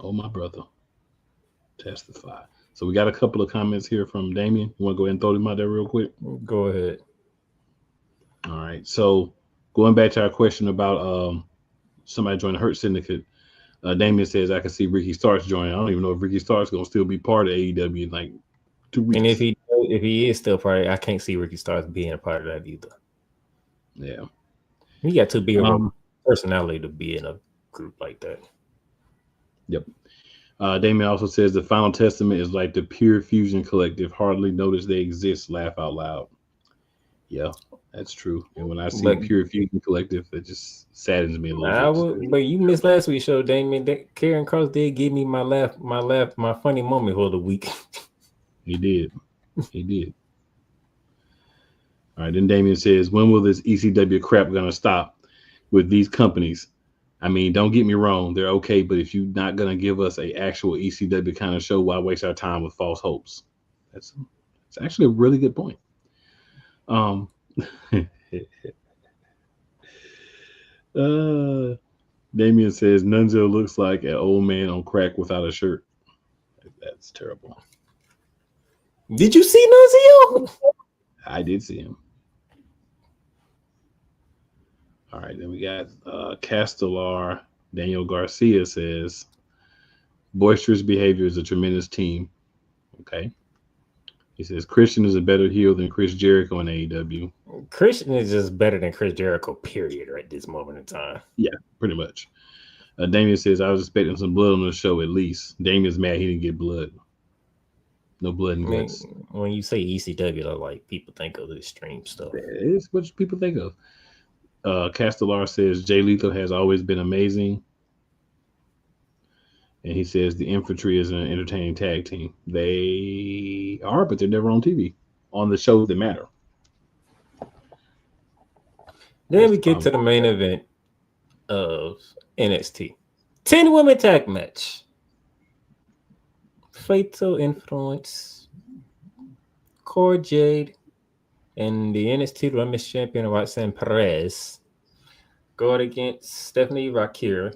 Oh, my brother. Testify. So we got a couple of comments here from Damien. You want to go ahead and throw them out there real quick? Go ahead. All right. So going back to our question about somebody joining the Hurt Syndicate, Damien says, I can see Ricky Starks joining. I don't even know if Ricky Starks going to still be part of AEW in like 2 weeks. And if he is still part of it, I can't see Ricky Starks being a part of that either. Yeah. He got too big of a personality to be in a group like that. Yep. Damien also says the Final Testament is like the Pure Fusion Collective. Hardly notice they exist. Laugh out loud. Yeah, that's true. And when I see Pure Fusion Collective, it just saddens me a little bit. But you missed last week's show, Damien. Karen Cross did give me my funny moment for the week. He did. All right, then Damien says, when will this ECW crap gonna stop with these companies? I mean, don't get me wrong, they're okay, but if you're not gonna give us a actual ECW kind of show, why waste our time with false hopes? That's actually a really good point. Damien says Nunzio looks like an old man on crack without a shirt. That's terrible. Did you see Nunzio? I did see him. All right, then we got Castellar. Daniel Garcia says, Boisterous Behavior is a tremendous team. Okay. He says Christian is a better heel than Chris Jericho in AEW. Christian is just better than Chris Jericho, period, right this moment in time. Yeah, pretty much. Damien says, I was expecting some blood on the show at least. Damien's mad he didn't get blood. No blood and guts. When you say ECW, like people think of the extreme stuff. It's what people think of. Castellar says Jay Lethal has always been amazing. And he says the Infantry is an entertaining tag team. They are, but they're never on TV. On the shows that matter. Then we get to the main event of NXT. 10-woman tag match. Fatal Influence, Cora Jade, and the NXT Women's Champion Roxanne Perez going against Stephanie Rakira,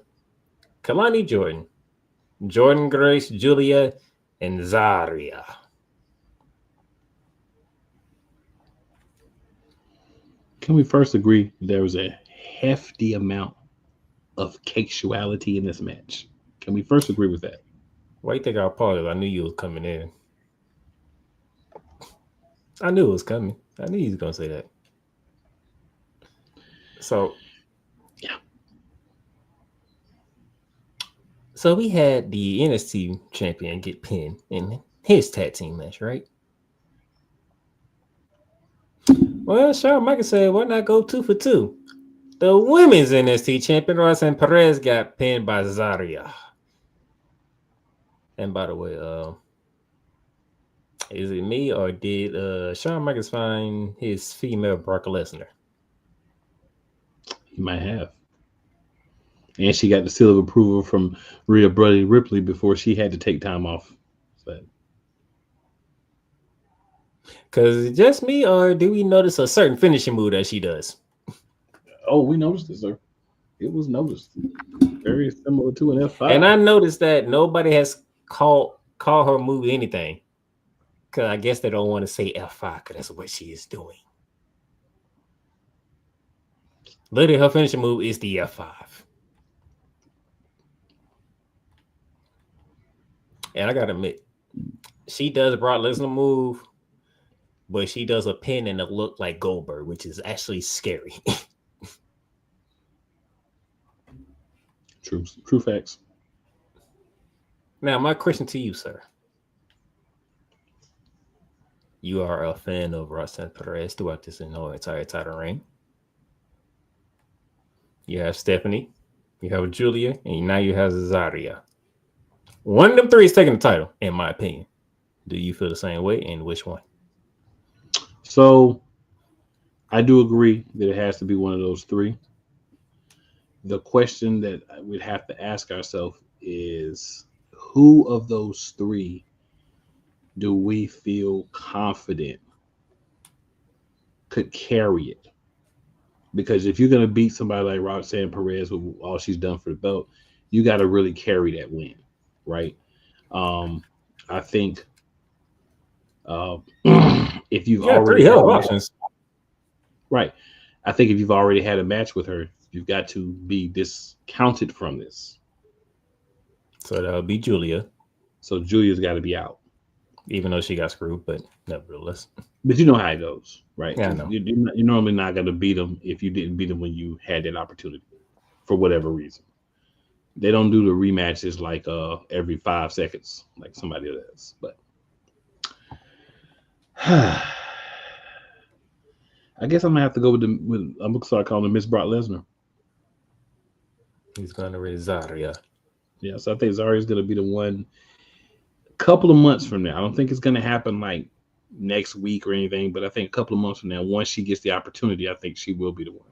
Kalani Jordan, Jordan Grace, Julia, and Zarya. Can we first agree there was a hefty amount of casuality in this match? Can we first agree with that? Why you think I apologized? I knew you was coming in. I knew it was coming. I knew he was going to say that. So, yeah. So we had the NXT champion get pinned in his tag team match, right? Well, Shawn Michaels said, why not go 2 for 2? The women's NXT champion, Roxanne Perez, got pinned by Zarya. And by the way, is it me or did Shawn Michaels find his female Brock Lesnar? He might have. And she got the seal of approval from Rhea Ripley before she had to take time off. Because it's just me, or do we notice a certain finishing move that she does? Oh, we noticed it, sir. It was noticed. Very similar to an F5. And I noticed that nobody has call her move anything, because I guess they don't want to say F5 because that's what she is doing. Literally, her finishing move is the F5. And I gotta admit, she does a Brock Lesnar move, but she does a pin and it look like Goldberg, which is actually scary. True facts. Now, my question to you, sir. You are a fan of Roxanne Perez throughout this entire title reign. You have Stephanie, you have Julia, and now you have Zarya. One of them three is taking the title, in my opinion. Do you feel the same way, and which one? So, I do agree that it has to be one of those three. The question that we'd have to ask ourselves is, who of those three do we feel confident could carry it? Because if you're going to beat somebody like Roxanne Perez with all she's done for the belt, you got to really carry that win, right? I think if you've already had options, right? I think if you've already had a match with her, you've got to be discounted from this. So that would be Julia. So Julia's got to be out. Even though she got screwed, but nevertheless. But you know how it goes, right? Yeah, I know. You're normally not going to beat them if you didn't beat them when you had that opportunity for whatever reason. They don't do the rematches like every 5 seconds like somebody does. But I guess I'm going to have to go with I'm going to start calling him Miss Brock Lesnar. He's going to raise Zarya. Yeah, so I think Zarya's going to be the one a couple of months from now. I don't think it's going to happen like next week or anything, but I think a couple of months from now, once she gets the opportunity, I think she will be the one.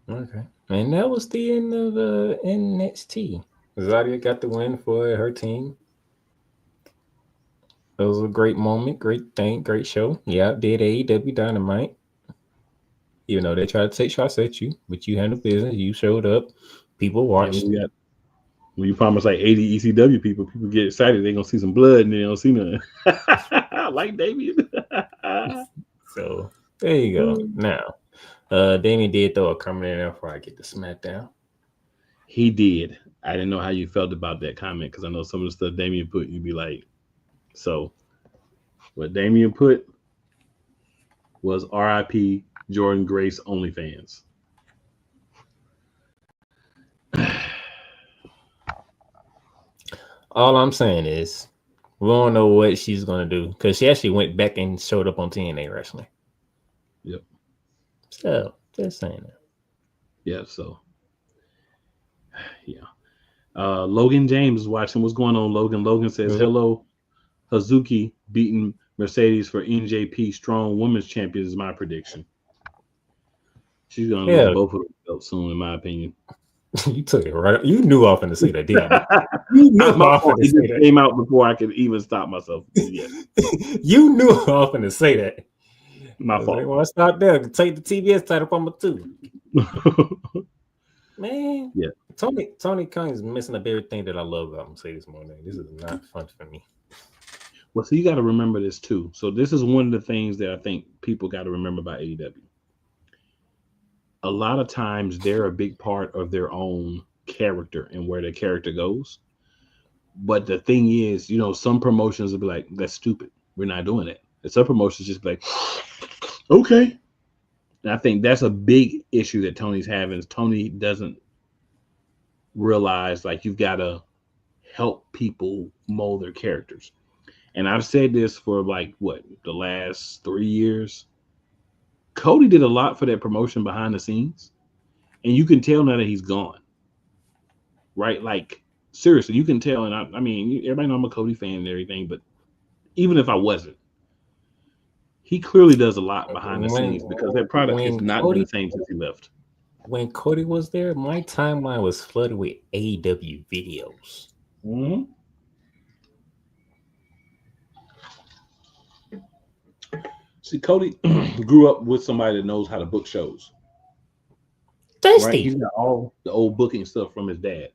Okay. And that was the end of NXT. Zarya got the win for her team. It was a great moment, great thing, great show. Yeah, did AEW Dynamite. Even though they tried to take shots at you, but you handled business. You showed up. People watched. Yeah, when you promise like 80 ECW people get excited. They're going to see some blood and they don't see nothing. Like Damien. So there you go. Now, Damien did throw a comment in there before I get to Smackdown. He did. I didn't know how you felt about that comment because I know some of the stuff Damian put, you'd be like, so what Damian put was RIP Jordan Grace OnlyFans. All I'm saying is we don't know what she's gonna do because she actually went back and showed up on TNA Wrestling. Yep. So just saying that. Yeah. So yeah. Logan James is watching. What's going on, Logan? Logan says, hello, Hazuki beating Mercedes for NJP Strong Women's Champion is my prediction. She's going to lose both of them belts soon, in my opinion. You took it right. You knew I was going to say that, didn't you? You knew I was going to say that. It came out before I could even stop myself. Yeah. You knew I was going to say that. My fault. Like, well, I start there. Take the TBS title from her too. Man, yeah. Tony Khan is messing up everything that I love about Mercedes Moné. This is not fun for me. Well, so you got to remember this too. So this is one of the things that I think people got to remember about AEW. A lot of times they're a big part of their own character and where their character goes. But the thing is, you know, some promotions will be like, that's stupid. We're not doing it. And some promotions just be like, okay. And I think that's a big issue that Tony's having is Tony doesn't realize like you've got to help people mold their characters. And I've said this for like the last 3 years. Cody did a lot for that promotion behind the scenes. And you can tell now that he's gone. Right? Like, seriously, you can tell. And I mean, everybody know I'm a Cody fan and everything, but even if I wasn't, he clearly does a lot behind the scenes because that product has not been the same since he left. When Cody was there, my timeline was flooded with AEW videos. Mm-hmm. See, Cody grew up with somebody that knows how to book shows. Right? He's got all the old booking stuff from his dad.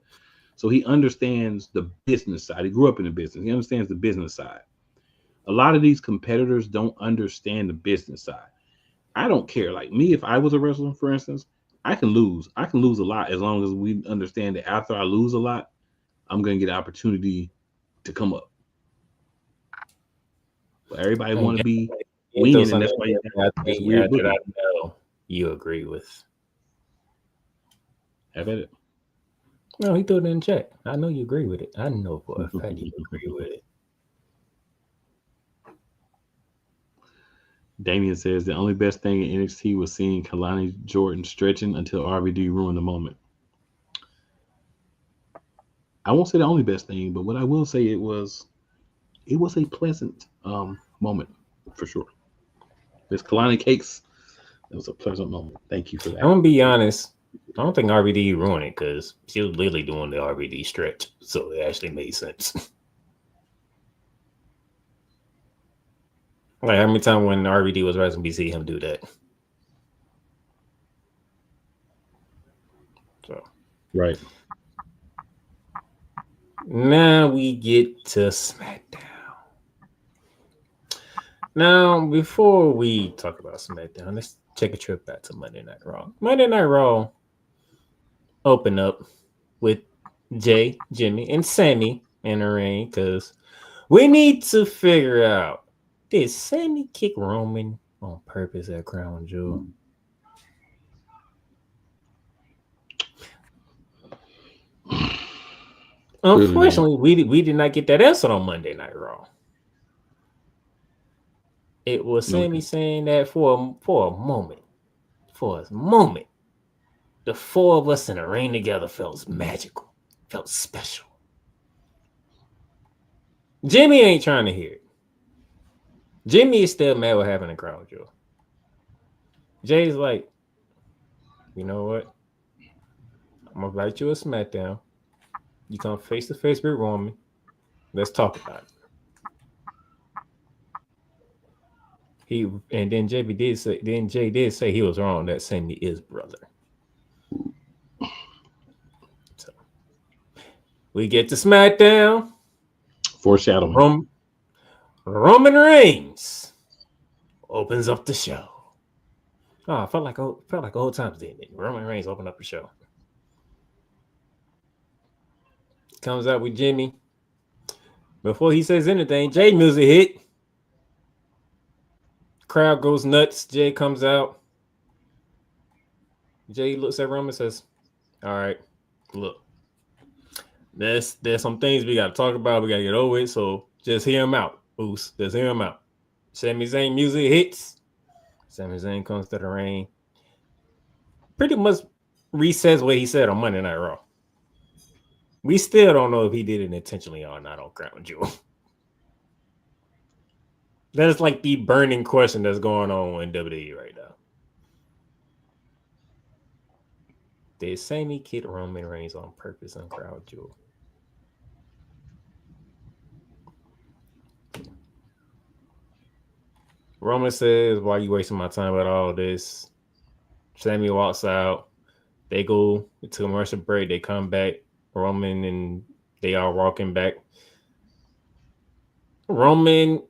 So he understands the business side. He grew up in the business. He understands the business side. A lot of these competitors don't understand the business side. I don't care. Like me, if I was a wrestler, for instance, I can lose. I can lose a lot as long as we understand that after I lose a lot, I'm going to get an opportunity to come up. But everybody want to be winning, and that's why you have this weird booking. I know you agree with. Have at it. No, he threw it in check. I know you agree with it. I know for a fact you agree with it. Damian says the only best thing in NXT was seeing Kalani Jordan stretching until RVD ruined the moment. I won't say the only best thing, but what I will say it was a pleasant moment for sure. This Kalani Cakes, it was a pleasant moment. Thank you for that. I'm gonna be honest. I don't think RVD ruined it because she was literally doing the RVD stretch, so it actually made sense. Like how many times when RVD was wrestling, we see him do that. So right. Now we get to SmackDown. Now, before we talk about SmackDown, let's take a trip back to Monday Night Raw. Monday Night Raw opened up with Jay, Jimmy, and Sammy in the ring because we need to figure out, did Sammy kick Roman on purpose at Crown Jewel? Unfortunately, we did not get that answer on Monday Night Raw. It was Sammy saying that for a moment, the four of us in a ring together felt magical, felt special. Jimmy ain't trying to hear it. Jimmy is still mad with having a Crown Jewel. Jay's like, you know what? I'm gonna invite you a SmackDown. You come face to face with Roman. Let's talk about it. Jay did say he was wrong. That Sammy is brother. So we get to SmackDown. Foreshadowing. Roman Reigns opens up the show. Oh, I felt like old times, didn't it? Roman Reigns opened up the show. comes out with Jimmy. Before he says anything, Jay music hit. Crowd goes nuts. Jay comes out. Jay looks at Roman and says, all right, look, there's some things we got to talk about. We got to get over it. So just hear him out, Boost. Just hear him out. Sami Zayn music hits. Sami Zayn comes to the ring. Pretty much resets what he said on Monday Night Raw. We still don't know if he did it intentionally or not on Crown Jewel. That is like the burning question that's going on in WWE right now. Did Sami kid Roman Reigns on purpose on Crown Jewel? Roman says, why are you wasting my time with all this? Sami walks out. They go to commercial break. They come back. Roman and they are walking back. Roman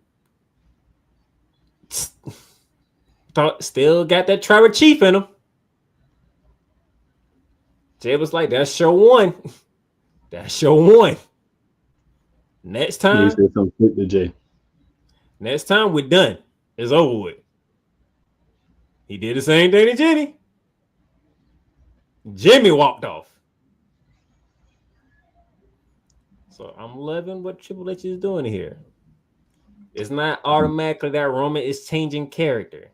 still got that tribal chief in him. Jay was like, that's show one. That's show one. Next time. He said something quick to Jay. Next time we're done. It's over with. He did the same thing to Jimmy. Jimmy walked off. So I'm loving what Triple H is doing here. It's not automatically that Roman is changing character.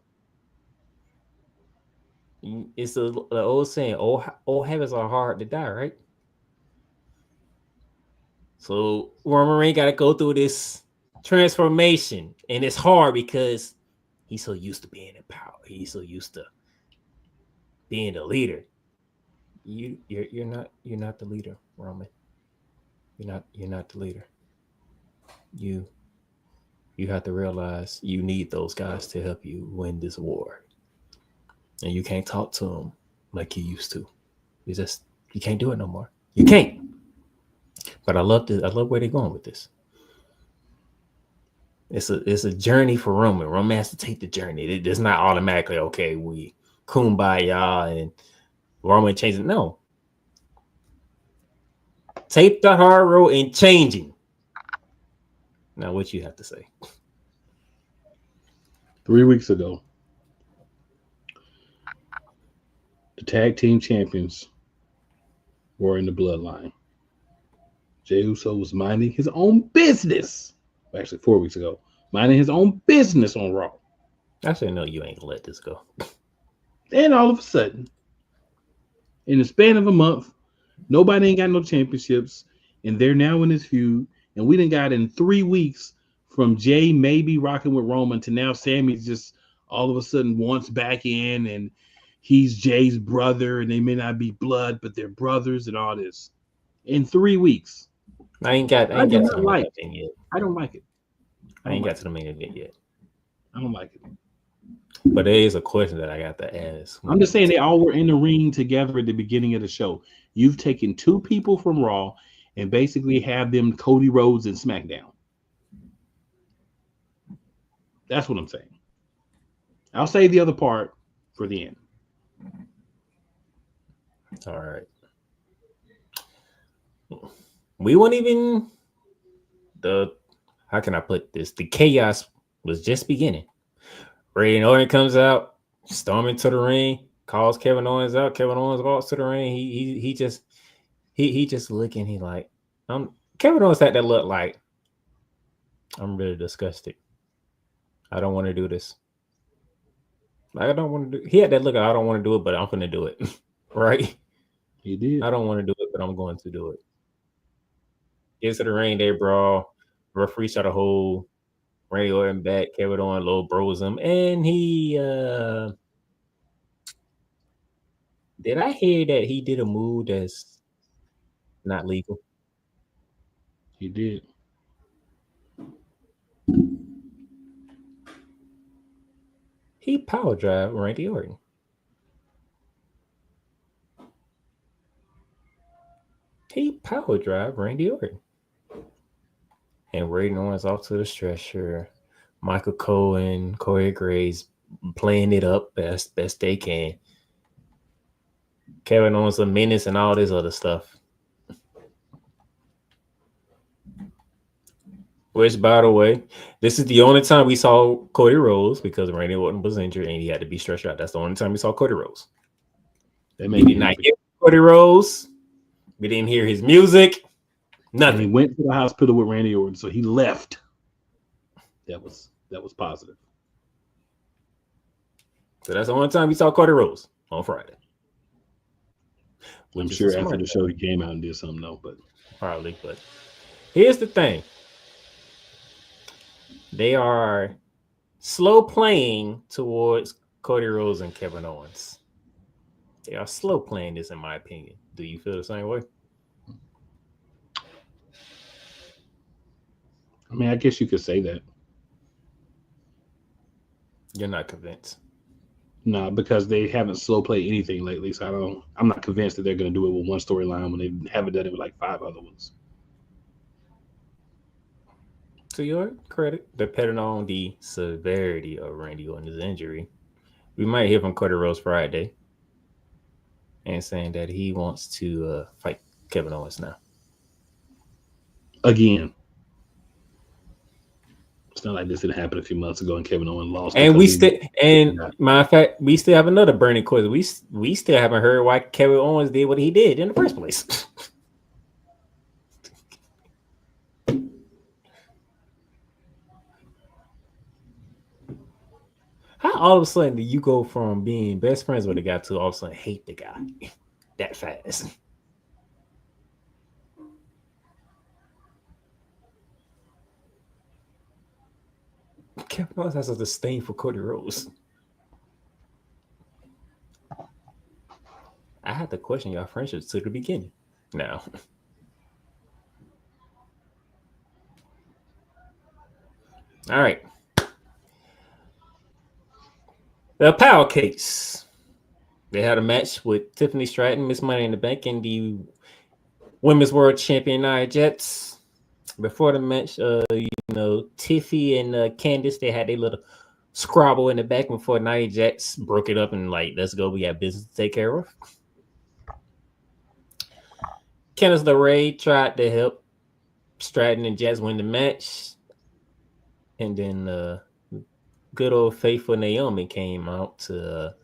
It's the old saying, old habits are hard to die, right? So Roman Reigns got to go through this transformation, and it's hard because he's so used to being in power. He's so used to being the leader. You're not the leader, Roman. You're not the leader. You have to realize you need those guys to help you win this war. And you can't talk to them like you used to. You can't do it no more. You can't. But I love where they're going with this. It's a journey for Roman. Roman has to take the journey. It's not automatically, okay, we kumbaya and Roman changing. No. Take the hard road and changing. Now, what you have to say? 3 weeks ago, the tag team champions were in the bloodline. Jey Uso was minding his own business. Actually, 4 weeks ago, minding his own business on Raw. I said, no, you ain't gonna let this go. And all of a sudden, in the span of a month, nobody ain't got no championships, and they're now in this feud. And we done got in 3 weeks from Jay maybe rocking with Roman to now Sammy's just all of a sudden wants back in, and he's Jay's brother, and they may not be blood, but they're brothers and all this. In 3 weeks. I ain't got to the main event yet. I don't like it. I ain't got to the main event yet. I don't like it. But there is a question that I got to ask. I'm just saying they all were in the ring together at the beginning of the show. You've taken two people from Raw and basically have them Cody Rhodes and SmackDown. That's what I'm saying. I'll say the other part for the end. All right. We weren't even how can I put this? The chaos was just beginning. Randy Orton comes out, storming to the ring, calls Kevin Owens out. Kevin Owens walks to the ring. He just looking. He like, Kevin Owens had that look like, I'm really disgusted. I don't want to do this. Like, I don't want to do. He had that look. I don't want to do it, but I'm going to do it. Right? He did. I don't want to do it, but I'm going to do it. Gets to the ring, they brawl. Referee shot a hole. Randy Orton back. Kevin Owens low bros him, and he did I hear that he did a move that's not legal? He did. He power drive Randy Orton. He power drive Randy Orton. And Randy Orton's off to the stretcher. Michael Cole and Corey Graves playing it up best they can. Kevin Owens a menace and all this other stuff. Which, by the way, this is the only time we saw Cody Rhodes because Randy Orton was injured and he had to be stretched out. That's the only time we saw Cody Rhodes. We did not hear Cody Rhodes. We didn't hear his music. Nothing. And he went to the hospital with Randy Orton, so he left. That was positive. So that's the only time we saw Cody Rhodes on Friday. I'm sure after the show he came out and did something though, but probably. But here's the thing: they are slow playing towards Cody Rhodes and Kevin Owens. They are slow playing this, in my opinion. Do you feel the same way? I mean, I guess you could say that. You're not convinced. No, because they haven't slow played anything lately. So I'm not convinced that they're going to do it with one storyline when they haven't done it with like 5 other ones. To your credit, depending on the severity of Randy Orton's injury, we might hear from Cody Rhodes Friday and saying that he wants to fight Kevin Owens now. Again. It's not like this didn't happen a few months ago and Kevin Owens lost. And matter of fact, we still have another burning question. We still haven't heard why Kevin Owens did what he did in the first place. How all of a sudden do you go from being best friends with a guy to all of a sudden hate the guy that fast? Kevin Owens has a disdain for Cody Rhodes. I had to question your friendships to the beginning. Now, all right. The Power Case. They had a match with Tiffany Stratton, Miss Money in the Bank, and the Women's World Champion Nia Jax. Before the match, Tiffy and Candice, they had their little squabble in the back before Nia Jax broke it up and like, let's go, we got business to take care of. Candice LeRae tried to help Stratton and Jax win the match. And then good old faithful Naomi came out to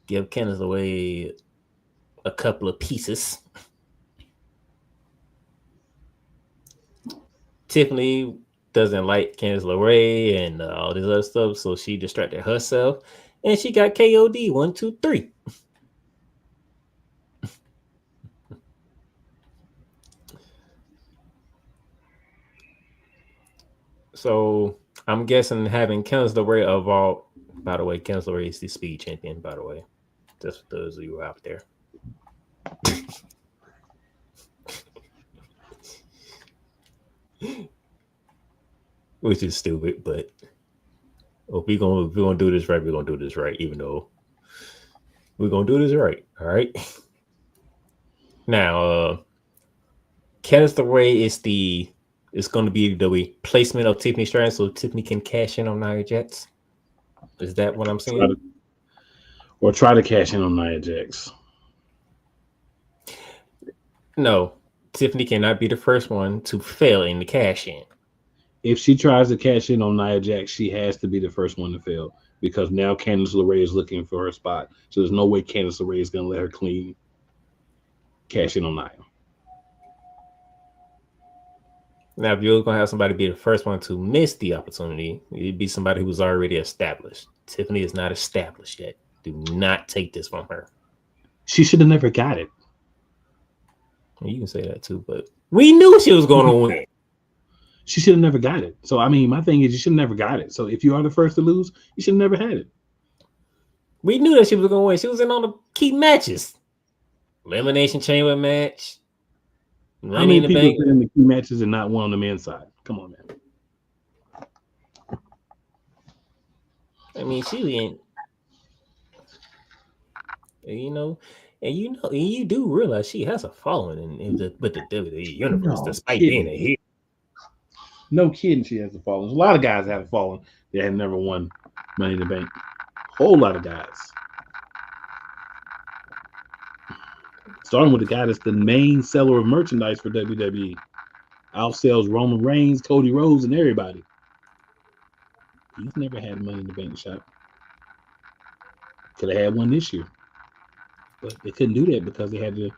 give Candice LeRae a couple of pieces. Tiffany doesn't like Candice LeRae and all this other stuff, so she distracted herself, and she got KOD 1, 2, 3. So I'm guessing having Candice LeRae evolve. By the way, Candice LeRae is the speed champion. By the way, just for those of you out there. Which is stupid, but if we're gonna do this right, we're gonna do this right, even though we're gonna do this right. All right. Now, Candice LeRae is going to be the replacement of Tiffany Stratton, so Tiffany can cash in on Nia Jax. Is that what I'm saying? Try to cash in on Nia Jax. No, Tiffany cannot be the first one to fail in the cash in. If she tries to cash in on Nia Jax, she has to be the first one to fail because now Candice LeRae is looking for her spot. So there's no way Candice LeRae is going to let her clean cash in on Nia. Now, if you're going to have somebody be the first one to miss the opportunity, it'd be somebody who was already established. Tiffany is not established yet. Do not take this from her. She should have never got it. You can say that too, but we knew she was going to win. She should have never got it. So, I mean, my thing is you should have never got it. So if you are the first to lose, you should have never had it. We knew that she was going to win. She was in on the key matches. Elimination Chamber match. How many people been in the key matches and not one on the men's side? Come on, man. I mean, she in, and you do realize she has a following with the WWE universe, despite being a heel. No kidding, she has a following. A lot of guys have a following that have never won Money in the Bank. Whole lot of guys. Starting with the guy that's the main seller of merchandise for WWE. outsells Roman Reigns, Cody Rhodes, and everybody. He's never had Money in the Bank shot. Could have had one this year, but they couldn't do that because they had to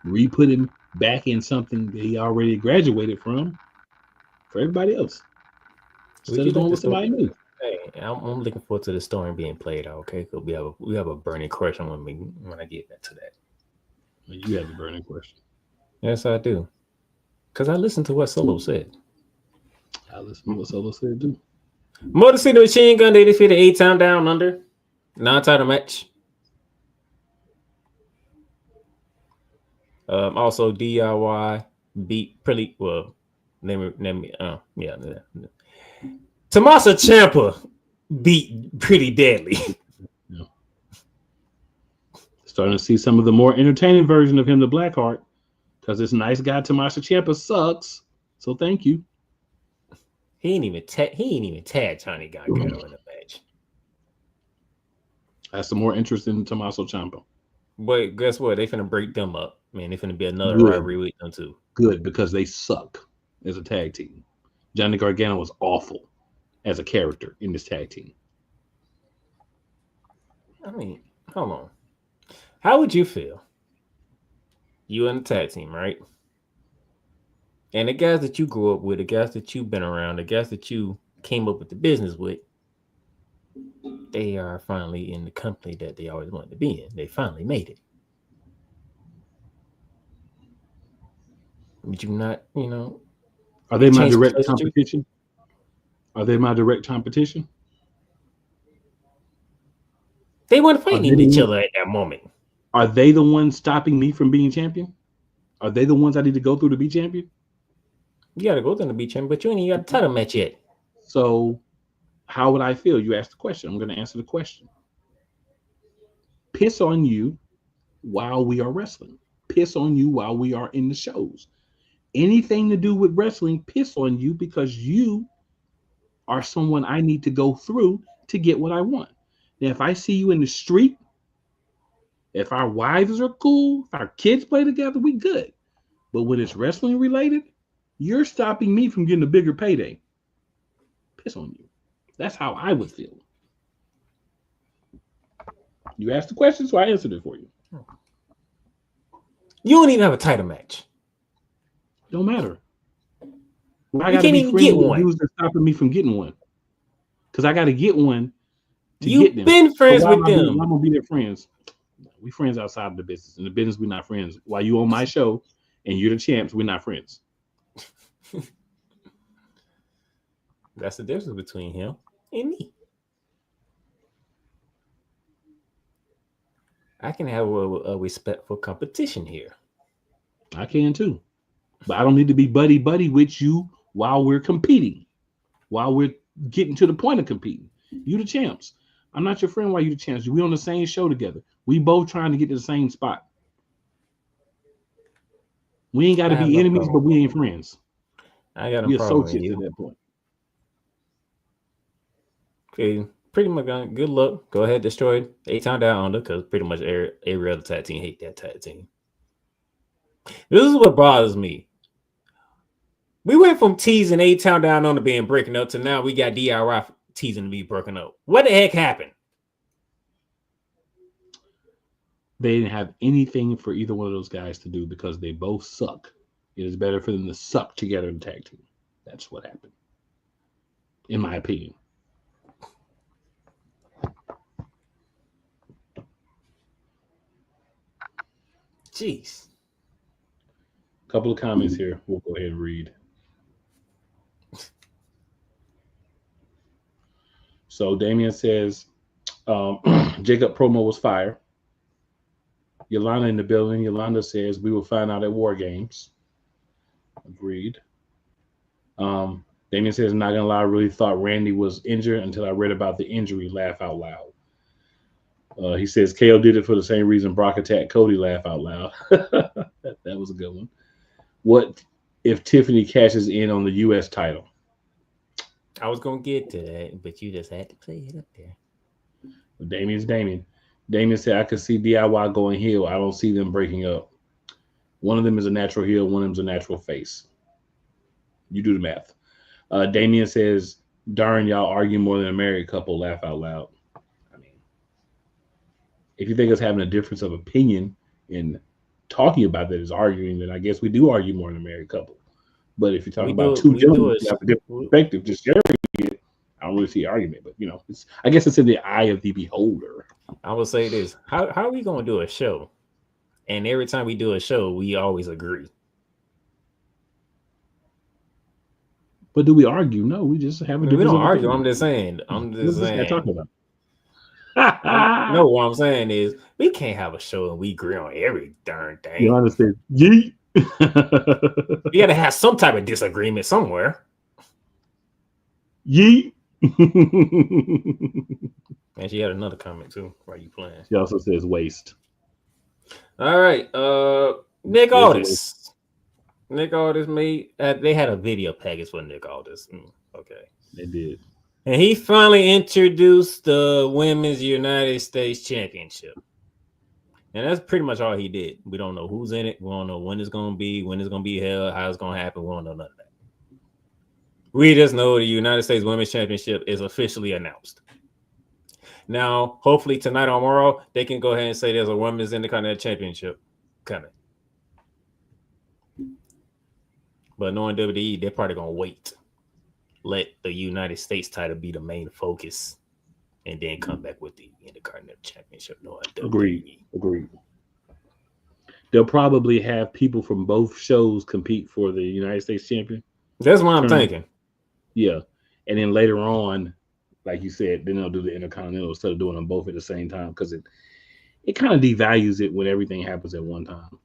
re-put him back in something that he already graduated from for everybody else. Instead of going with somebody new. Hey, I'm looking forward to the story being played out. Okay, because we have a burning question when I get to that. You have a burning question. Yes, I do. Because I listened to what Solo said. I listened to what Solo said too. Motor City Machine Gun, they defeated 8-Town Down Under. Non-title match. Also, DIY beat pretty well. Tommaso Ciampa beat Pretty Deadly. Yeah. Starting to see some of the more entertaining version of him, the Blackheart, because this nice guy Tommaso Ciampa sucks. So thank you. He ain't even tag Johnny Gargano in the match. That's some more interest in Tommaso Ciampa. But guess what? They finna break them up. Man, they finna be another rivalry with them too. Good, because they suck as a tag team. Johnny Gargano was awful as a character in this tag team. I mean, hold on. How would you feel? You in the tag team, right? And the guys that you grew up with, the guys that you've been around, the guys that you came up with the business with, they are finally in the company that they always wanted to be in. They finally made it. Would you not, Are they my direct competition? Are they my direct competition? They weren't fighting each other at that moment. Are they the ones stopping me from being champion? Are they the ones I need to go through to be champion? You got to go through to be champion, but you ain't even got a title match yet. So how would I feel? You asked the question. I'm going to answer the question. Piss on you while we are wrestling. Piss on you while we are in the shows. Anything to do with wrestling, piss on you because you are someone I need to go through to get what I want. Now, if I see you in the street, if our wives are cool, if our kids play together, we good. But when it's wrestling related, you're stopping me from getting a bigger payday. Piss on you. That's how I would feel. You asked the question, so I answered it for you. You don't even have a title match. Don't matter. I you can't even get one. Who's stopping me from getting one? Because I got to get one to You've get them. Been friends with them. I'm gonna be their friends. We friends outside of the business. In the business, we're not friends. While you on my show and you're the champs, we're not friends. That's the difference between him and me. I can have a respectful competition here. I can too. But I don't need to be buddy with you while we're competing, while we're getting to the point of competing. You the champs. I'm not your friend while you the champs. We on the same show together. We both trying to get to the same spot. We ain't got to be enemies, but we ain't friends. I got a problem with you at that point. Okay, pretty much good luck. Go ahead, destroy 8-Town Down Under because pretty much every other tag team hate that tag team. This is what bothers me. We went from teasing 8-Town Down Under being breaking up to now we got DIY teasing to be broken up. What the heck happened? They didn't have anything for either one of those guys to do because they both suck. It is better for them to suck together in tag team. That's what happened, in my opinion. Jeez. A couple of comments here. We'll go ahead and read. So Damien says, Jacob promo was fire. Yolanda in the building. Yolanda says, we will find out at War Games. Agreed. Damien says, not gonna lie, I really thought Randy was injured until I read about the injury. Laugh out loud. He says KO did it for the same reason Brock attacked Cody. Laugh out loud. that was a good one. What if Tiffany cashes in on the U.S. title? I was gonna get to that, but you just had to play it up there. Damien's Damien. Damien said, I could see DIY going heel. I don't see them breaking up. One of them is a natural heel. One of them is a natural face. You do the math. Damien says, darn, y'all argue more than a married couple. Laugh out loud. I mean, if you think us having a difference of opinion in talking about that is arguing, then I guess we do argue more than a married couple. But if you're talking about two gentlemen who have a different perspective, just sharing it, I don't really see argument. But I guess it's in the eye of the beholder. I will say this: how are we going to do a show? And every time we do a show, we always agree. But do we argue? No, we just have a difference. We don't argue. I'm just saying. Talking about. No, what I'm saying is we can't have a show and we agree on every darn thing. You understand? Yeet. You got to have some type of disagreement somewhere. Yeet. And she had another comment too. Why you playing? She also says waste. All right. Nick Aldis. Nick Aldis made. They had a video package for Nick Aldis. Okay. They did. And he finally introduced the Women's United States Championship. And that's pretty much all he did. We don't know who's in it. We don't know when it's going to be held, how it's going to happen. We don't know none of that. We just know the United States Women's Championship is officially announced. Now, hopefully tonight or tomorrow, they can go ahead and say there's a Women's Intercontinental Championship coming. But knowing WWE, they're probably going to wait. Let the United States title be the main focus and then come back with the Intercontinental Championship. Agreed. They'll probably have people from both shows compete for the United States champion. That's what I'm thinking. Yeah. And then later on, like you said, then they'll do the Intercontinental instead of doing them both at the same time because it kind of devalues it when everything happens at one time.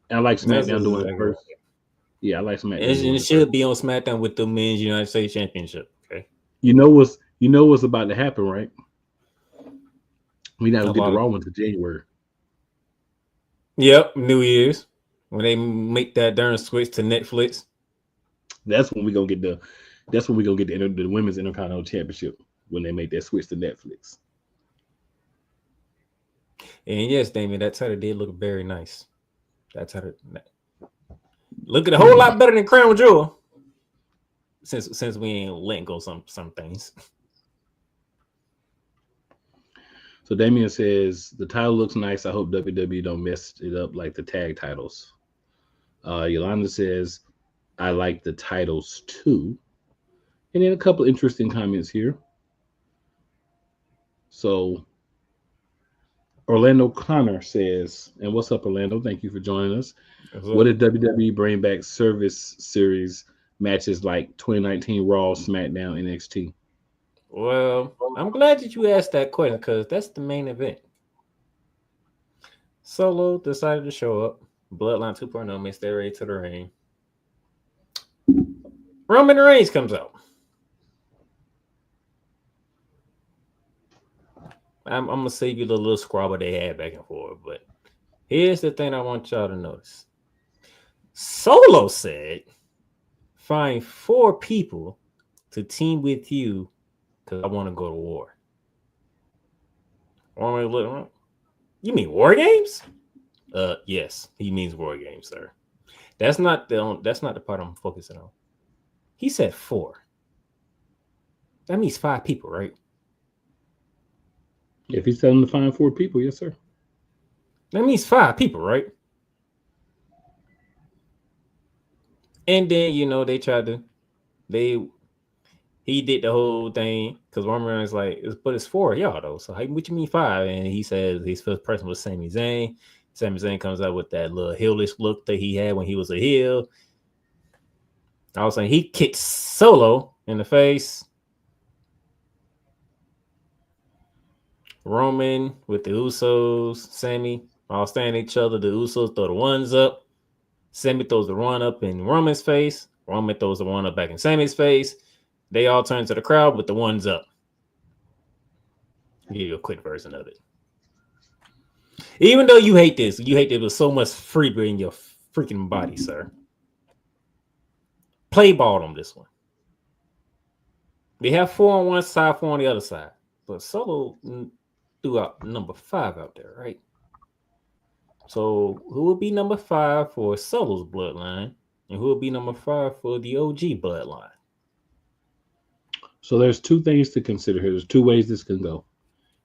And I like SmackDown doing it first. Yeah, I like SmackDown. And it should be on SmackDown with the Men's United States Championship. Okay. You know what's about to happen, right? We now get the Raw one to January. Yep, New Year's when they make that darn switch to Netflix. That's when we gonna get the Women's Intercontinental Championship when they make that switch to Netflix. And yes, Damien, that title did look very nice. That title looking a whole lot better than Crown Jewel. Since we ain't letting go some things. So Damien says the title looks nice. I hope WWE don't mess it up like the tag titles. Yolanda says I like the titles too. And then a couple interesting comments here. So Orlando Connor says, and what's up, Orlando? Thank you for joining us. What did WWE bring back service series matches like 2019 Raw, SmackDown, NXT? Well, I'm glad that you asked that question because that's the main event. Solo decided to show up. Bloodline 2.0 makes their way to the ring. Roman Reigns comes out. I'm going to save you the little squabble they had back and forth, but here's the thing I want y'all to notice. Solo said, find 4 people to team with you because I want to go to war. You mean war games? Yes, he means war games, sir. That's not the part I'm focusing on. He said 4. That means 5 people, right? If he's telling them to find 4 people, yes, sir. That means 5 people, right? And then, he did the whole thing because Roman was like, but it's 4 of y'all though. So what you mean 5? And he says his first person was Sami Zayn. Sami Zayn comes out with that little heelish look that he had when he was a heel. I was saying he kicked Solo in the face. Roman with the Usos, Sami all standing each other. The Usos throw the ones up. Sami throws the one up in Roman's face. Roman throws the one up back in Sami's face. They all turn to the crowd with the ones up. I'll give you a quick version of it. Even though you hate this with so much freedom in your freaking body, sir. Play ball on this one. They have 4 on one side, 4 on the other side. But Solo threw out number 5 out there, right? So who would be number 5 for Solo's bloodline? And who will be number 5 for the OG bloodline? So there's two things to consider here. There's two ways this can go.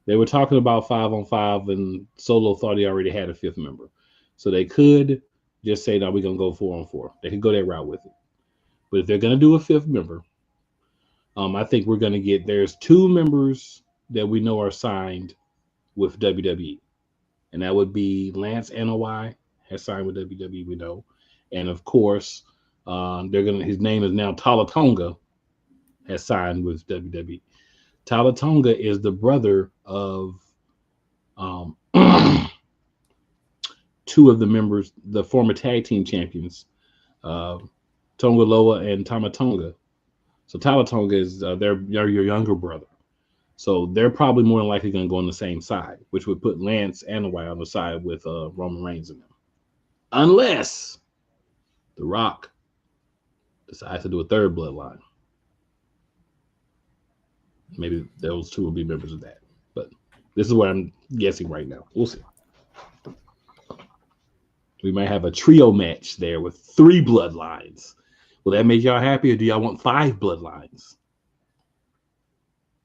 They were talking about 5-on-5, and Solo thought he already had a 5th member. So they could just say, no, we're going to go 4-on-4. They could go that route with it. But if they're going to do a 5th member, I think we're going to get, there's 2 members that we know are signed with WWE. And that would be Lance Anoa'i has signed with WWE, we know. And of course, his name is now Tala Tonga, has signed with WWE. Tala Tonga is the brother of 2 of the members, the former tag team champions, Tonga Loa and Tama Tonga. So Tala Tonga is they're your younger brother. So they're probably more than likely going to go on the same side, which would put Lance Anoa'i on the side with Roman Reigns in them. Unless The Rock decides to do a 3rd bloodline. Maybe those 2 will be members of that. But this is what I'm guessing right now. We'll see. We might have a trio match there with 3 bloodlines. Will that make y'all happy, or do y'all want 5 bloodlines?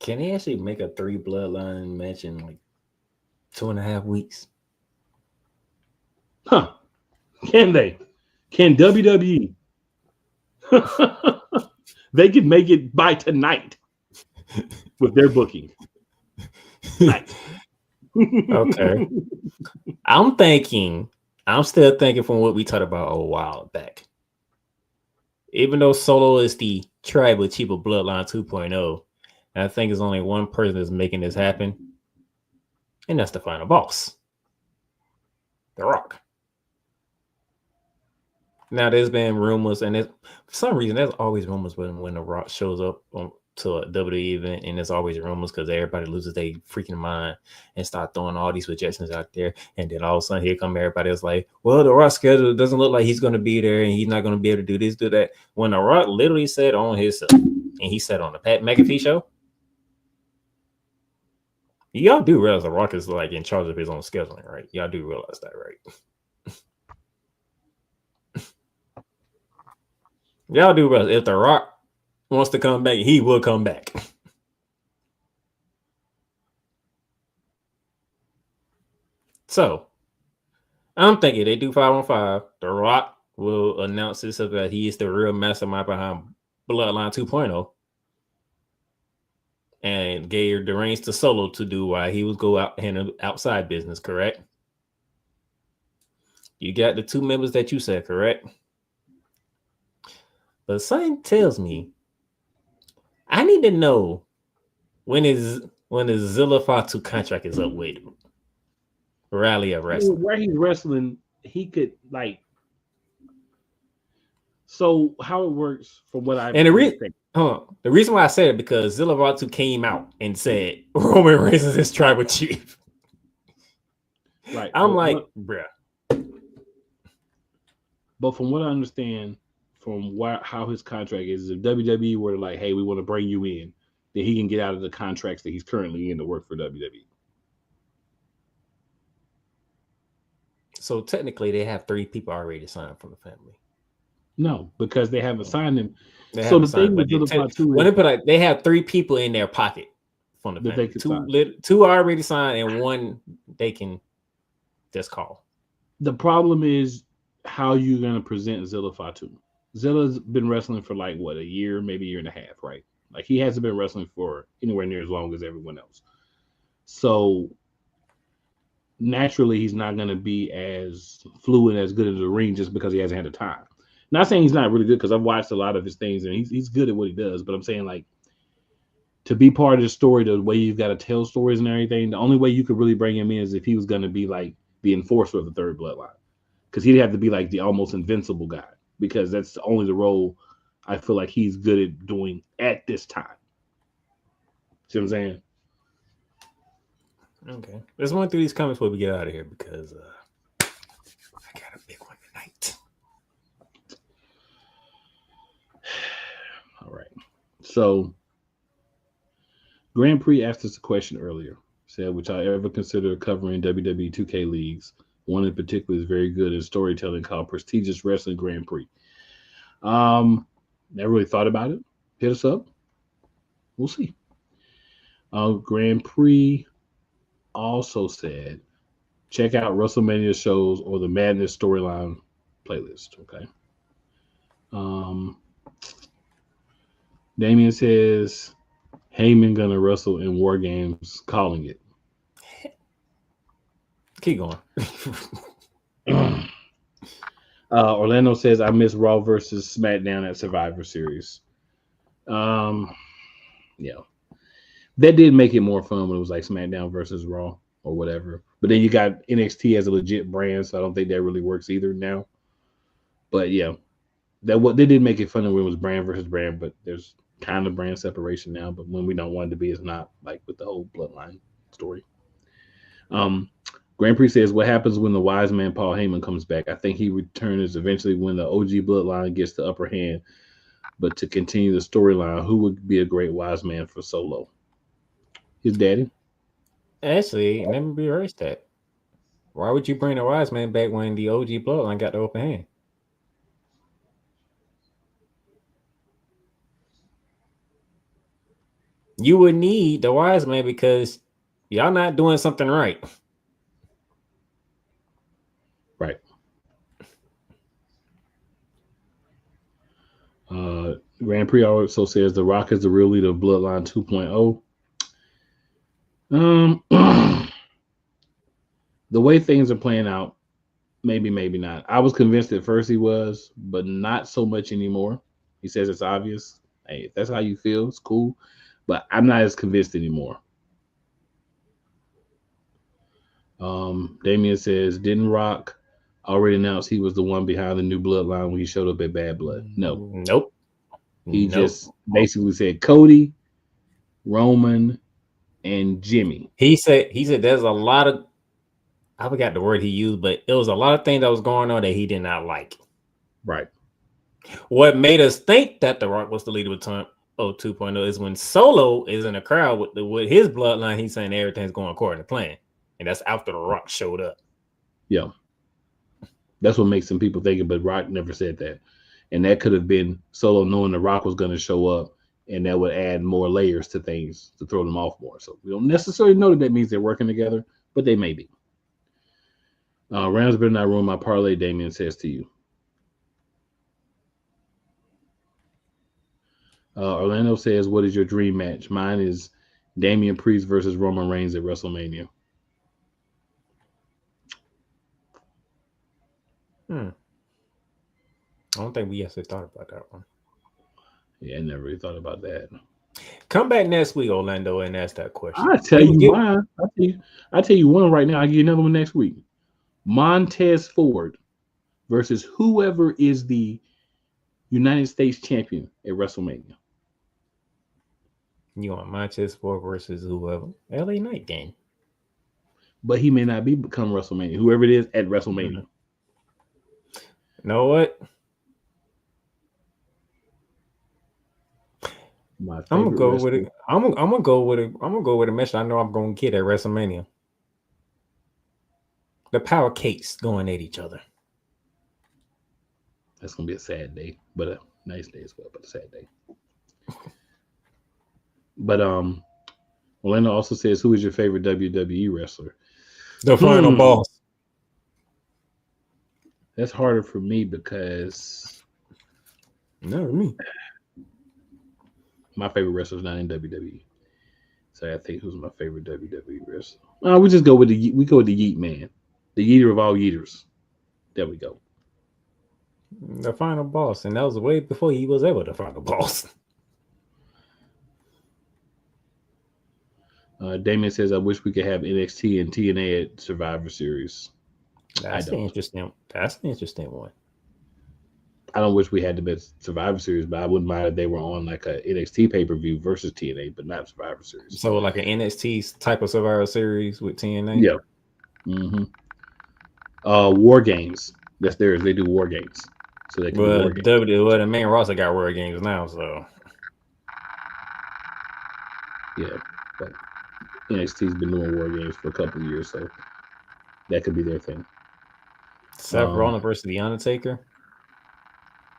Can they actually make a 3 bloodline match in like 2.5 weeks? Huh. Can they? Can WWE? They could make it by tonight with their booking. Nice. Okay. I'm still thinking from what we talked about a while back. Even though Solo is the tribal chief of Bloodline 2.0, I think there's only one person that's making this happen, and that's the final boss, The Rock. Now, there's been rumors, and for some reason, there's always rumors when The Rock shows up to a WWE event, and there's always rumors because everybody loses their freaking mind and start throwing all these suggestions out there, and then all of a sudden, here come everybody else like, well, The Rock's schedule doesn't look like he's going to be there, and he's not going to be able to do this, do that. When The Rock literally said on his, and he said on the Pat McAfee show, y'all do realize The Rock is like in charge of his own scheduling, right? Y'all do realize that, right? Y'all do realize if The Rock wants to come back, he will come back. So, I'm thinking they do 5-on-5. The Rock will announce this so that he is the real mastermind behind Bloodline 2.0. And gave the reins to Solo to do while he was go out handle outside business, correct? You got the 2 members that you said, correct? But something tells me I need to know when his Zilla Fatu contract is up with Rally of Wrestling. Where he's wrestling, he could like. So how it works from what I and the reason why I said it because Zilla Fatu came out and said Roman Reigns is his tribal chief. Right. I'm bruh. But from what I understand, from how his contract is, if WWE were like, hey, we want to bring you in, then he can get out of the contracts that he's currently in to work for WWE. So technically, they have 3 people already signed from the family. No, because they haven't signed him. They so the thing with they have 3 people in their pocket from the family. 2 are already signed, and 1 they can just call. The problem is how you're going to present Zilla Fatu. Zilla's been wrestling for like what, a year, maybe a year and a half, right? Like he hasn't been wrestling for anywhere near as long as everyone else. So naturally, he's not going to be as fluid, as good in the ring just because he hasn't had the time. Not saying he's not really good because I've watched a lot of his things and he's good at what he does. But I'm saying like to be part of the story, the way you've got to tell stories and everything, the only way you could really bring him in is if he was going to be like the enforcer of the 3rd bloodline, because he'd have to be like the almost invincible guy. Because that's only the role I feel like he's good at doing at this time. See what I'm saying? Okay. Let's run through these comments before we get out of here because I got a big one tonight. All right. So Grand Prix asked us a question earlier. Said, would y'all ever consider covering WWE 2K leagues? One in particular is very good in storytelling called Prestigious Wrestling Grand Prix. Never really thought about it. Hit us up. We'll see. Grand Prix also said, check out WrestleMania shows or the Madness storyline playlist. Okay. Damien says Heyman gonna wrestle in War Games, calling it. Keep going. Orlando says I miss Raw versus SmackDown at Survivor Series. Yeah, that did make it more fun when it was like SmackDown versus Raw or whatever. But then you got NXT as a legit brand, so I don't think that really works either now. But yeah, they did make it fun when it was brand versus brand, but there's kind of brand separation now. But when we don't want it to be, it's not, like with the whole bloodline story. Grand Prix says, what happens when the wise man Paul Heyman comes back? I think he returns eventually when the OG bloodline gets the upper hand. But to continue the storyline, who would be a great wise man for Solo? His daddy. Actually, let me reverse that. Why would you bring the wise man back when the OG bloodline got the upper hand? You would need the wise man because y'all not doing something right. Right. Grand Prix also says The Rock is the real leader of Bloodline 2.0. The way things are playing out, maybe not. I was convinced at first he was, but not so much anymore. He says it's obvious. Hey, if that's how you feel, it's cool. But I'm not as convinced anymore. Damien says, didn't Rock already announced he was the one behind the new bloodline when he showed up at Bad Blood? No. Nope. He just basically said Cody, Roman, and Jimmy. He said there's a lot of, I forgot the word he used, but it was a lot of things that was going on that he did not like. Right. What made us think that The Rock was the leader of Time 2.0 is when Solo is in a crowd with his bloodline, he's saying everything's going according to plan. And that's after The Rock showed up. Yeah. That's what makes some people think it, but Rock never said that. And that could have been Solo knowing The Rock was going to show up, and that would add more layers to things to throw them off more. So we don't necessarily know that means they're working together, but they may be. Rams better not ruin my parlay, Damien says to you. Orlando says, what is your dream match? Mine is Damian Priest versus Roman Reigns at WrestleMania. I don't think we actually thought about that one. Yeah, I never really thought about that. Come back next week, Orlando, and ask that question. I'll tell you mine. I'll tell you one right now. I'll give you another one next week. Montez Ford versus whoever is the United States champion at WrestleMania. You want Montez Ford versus whoever? LA Knight game. But he may not become WrestleMania. Whoever it is at WrestleMania. You know what? I'm gonna go with it. I'm gonna go with it. I'm gonna go with a match I know I'm gonna get at WrestleMania. The Power Cakes going at each other. That's gonna be a sad day, but a nice day as well, but a sad day. But Orlando also says, who is your favorite WWE wrestler? The Final Boss. That's harder for me because no, me. My favorite wrestler is not in WWE. So I think who's my favorite WWE wrestler? We just go with the Yeet Man, the Yeeter of all Yeeters. There we go. The Final Boss, and that was way before he was ever the Final Boss. Damien says, I wish we could have NXT and TNA at Survivor Series. That's an interesting one. I don't wish we had the best Survivor Series, but I wouldn't mind if they were on like a NXT pay-per-view versus TNA, but not Survivor Series. So like an NXT type of Survivor Series with TNA? Yeah. Mm-hmm. War Games. That's theirs. They do War Games. So they can do War Games. The main roster got War Games now, so. Yeah, but NXT's been doing War Games for a couple of years, so that could be their thing. Seth Rollins versus The Undertaker?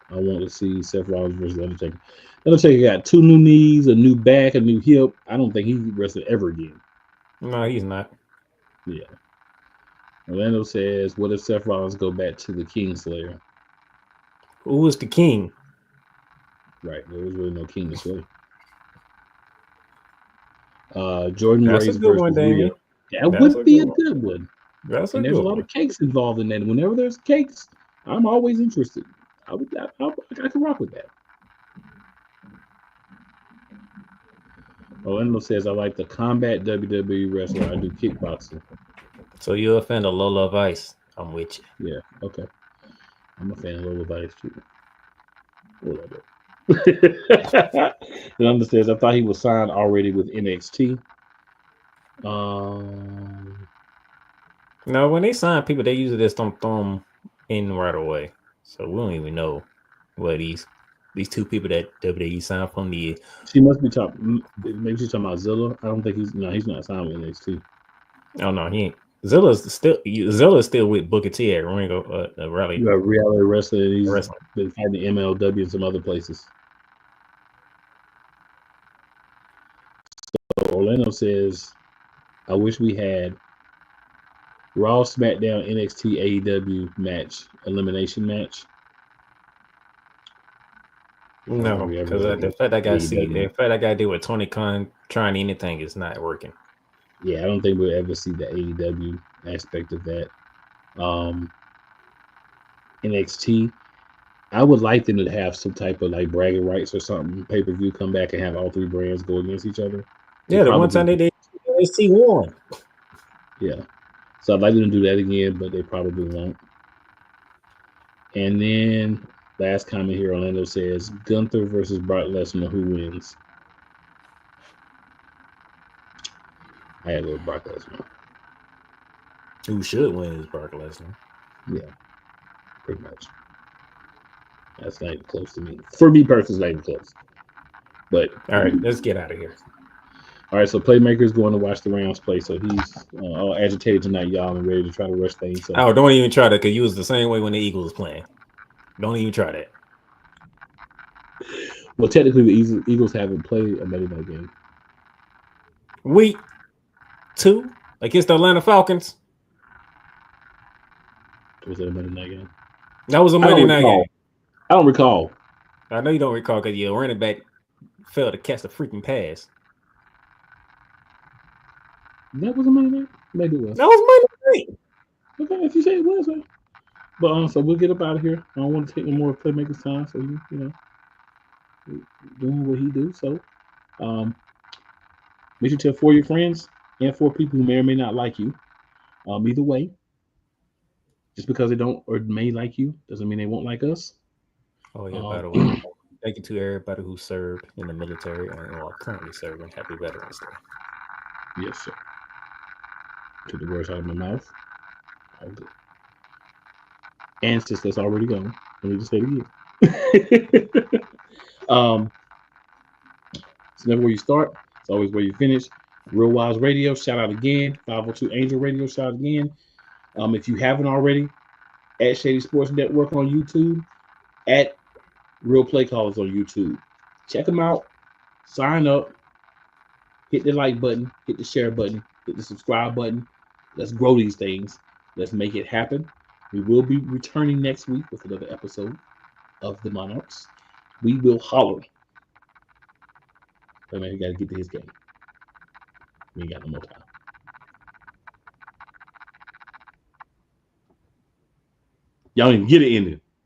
I want to see Seth Rollins versus Undertaker. Undertaker got 2 new knees, a new back, a new hip. I don't think he wrestled ever again. No, he's not. Yeah. Orlando says, what if Seth Rollins go back to the Kingslayer? Who was the king? Right. There was really no king to slay. Jordan That's Grace a good versus one, Rhea. Damien. That That's would be a good one. That's a And there's a good lot one. of cakes involved in that. And whenever there's cakes, I'm always interested. I can rock with that. Orlando says, I like the combat WWE wrestler. I do kickboxing. So you're a fan of Lola Vice? I'm with you. Yeah, okay. I'm a fan of Lola Vice too. Orlando says, I thought he was signed already with NXT. No, when they sign people, they usually just don't throw them in right away. So we don't even know what these 2 people that WWE signed from the. She must be talking. Maybe she's talking about Zilla. I don't think he's not signed with NXT. Oh no, he ain't. Zilla's still with Booker T at Ring of Rally. You got reality wrestler. He's Wrestling. been fighting the MLW and some other places. So Orlando says, I wish we had Raw, SmackDown, NXT, AEW match, elimination match. No, because the fact I got to deal with Tony Khan trying anything is not working. Yeah, I don't think we'll ever see the AEW aspect of that. NXT, I would like them to have some type of like bragging rights or something, pay-per-view, come back and have all 3 brands go against each other. Yeah, the one time they see one. Yeah. So I'd like them to do that again, but they probably won't. And then last comment here, Orlando says, Gunther versus Brock Lesnar, who wins? I had to go with Brock Lesnar. Who should win is Brock Lesnar. Yeah, pretty much. That's not even close to me. For me personally, it's not even close. But all right, let's get out of here. All right, so Playmaker's going to watch the Rams play, so he's all agitated tonight, y'all, and ready to try to rush things. So. Oh, don't even try that, because you was the same way when the Eagles was playing. Don't even try that. Well, technically, the Eagles haven't played a Monday night game. Week 2 against the Atlanta Falcons. Was that a Monday night game? That was a Monday night game. I don't recall. I know you don't recall because your running back failed to catch a freaking pass. That was a Monday night? Maybe it was. That was Monday night. Okay, if you say it was, right? But so we'll get up out of here. I don't want to take no more Playmaker's time, so you know, doing what he do. So make sure to tell 4 of your friends and 4 people who may or may not like you. Either way, just because they don't or may like you doesn't mean they won't like us. Oh yeah, by the way, thank you to everybody who served in the military and are currently serving. Happy Veterans Day. Yes, sir. Took the words out of my mouth. All good. And since that's already gone, let me just say it again. It's never where you start. It's always where you finish. Real Wise Radio, shout out again. 502 Angel Radio, shout out again. If you haven't already, at Shady Sports Network on YouTube, at Real Play Callers on YouTube. Check them out. Sign up. Hit the like button. Hit the share button. Hit the subscribe button. Let's grow these things. Let's make it happen. We will be returning next week with another episode of the Monarchs. We will holler. But man, you got to get to his game. We ain't got no more time. Y'all didn't get it in there.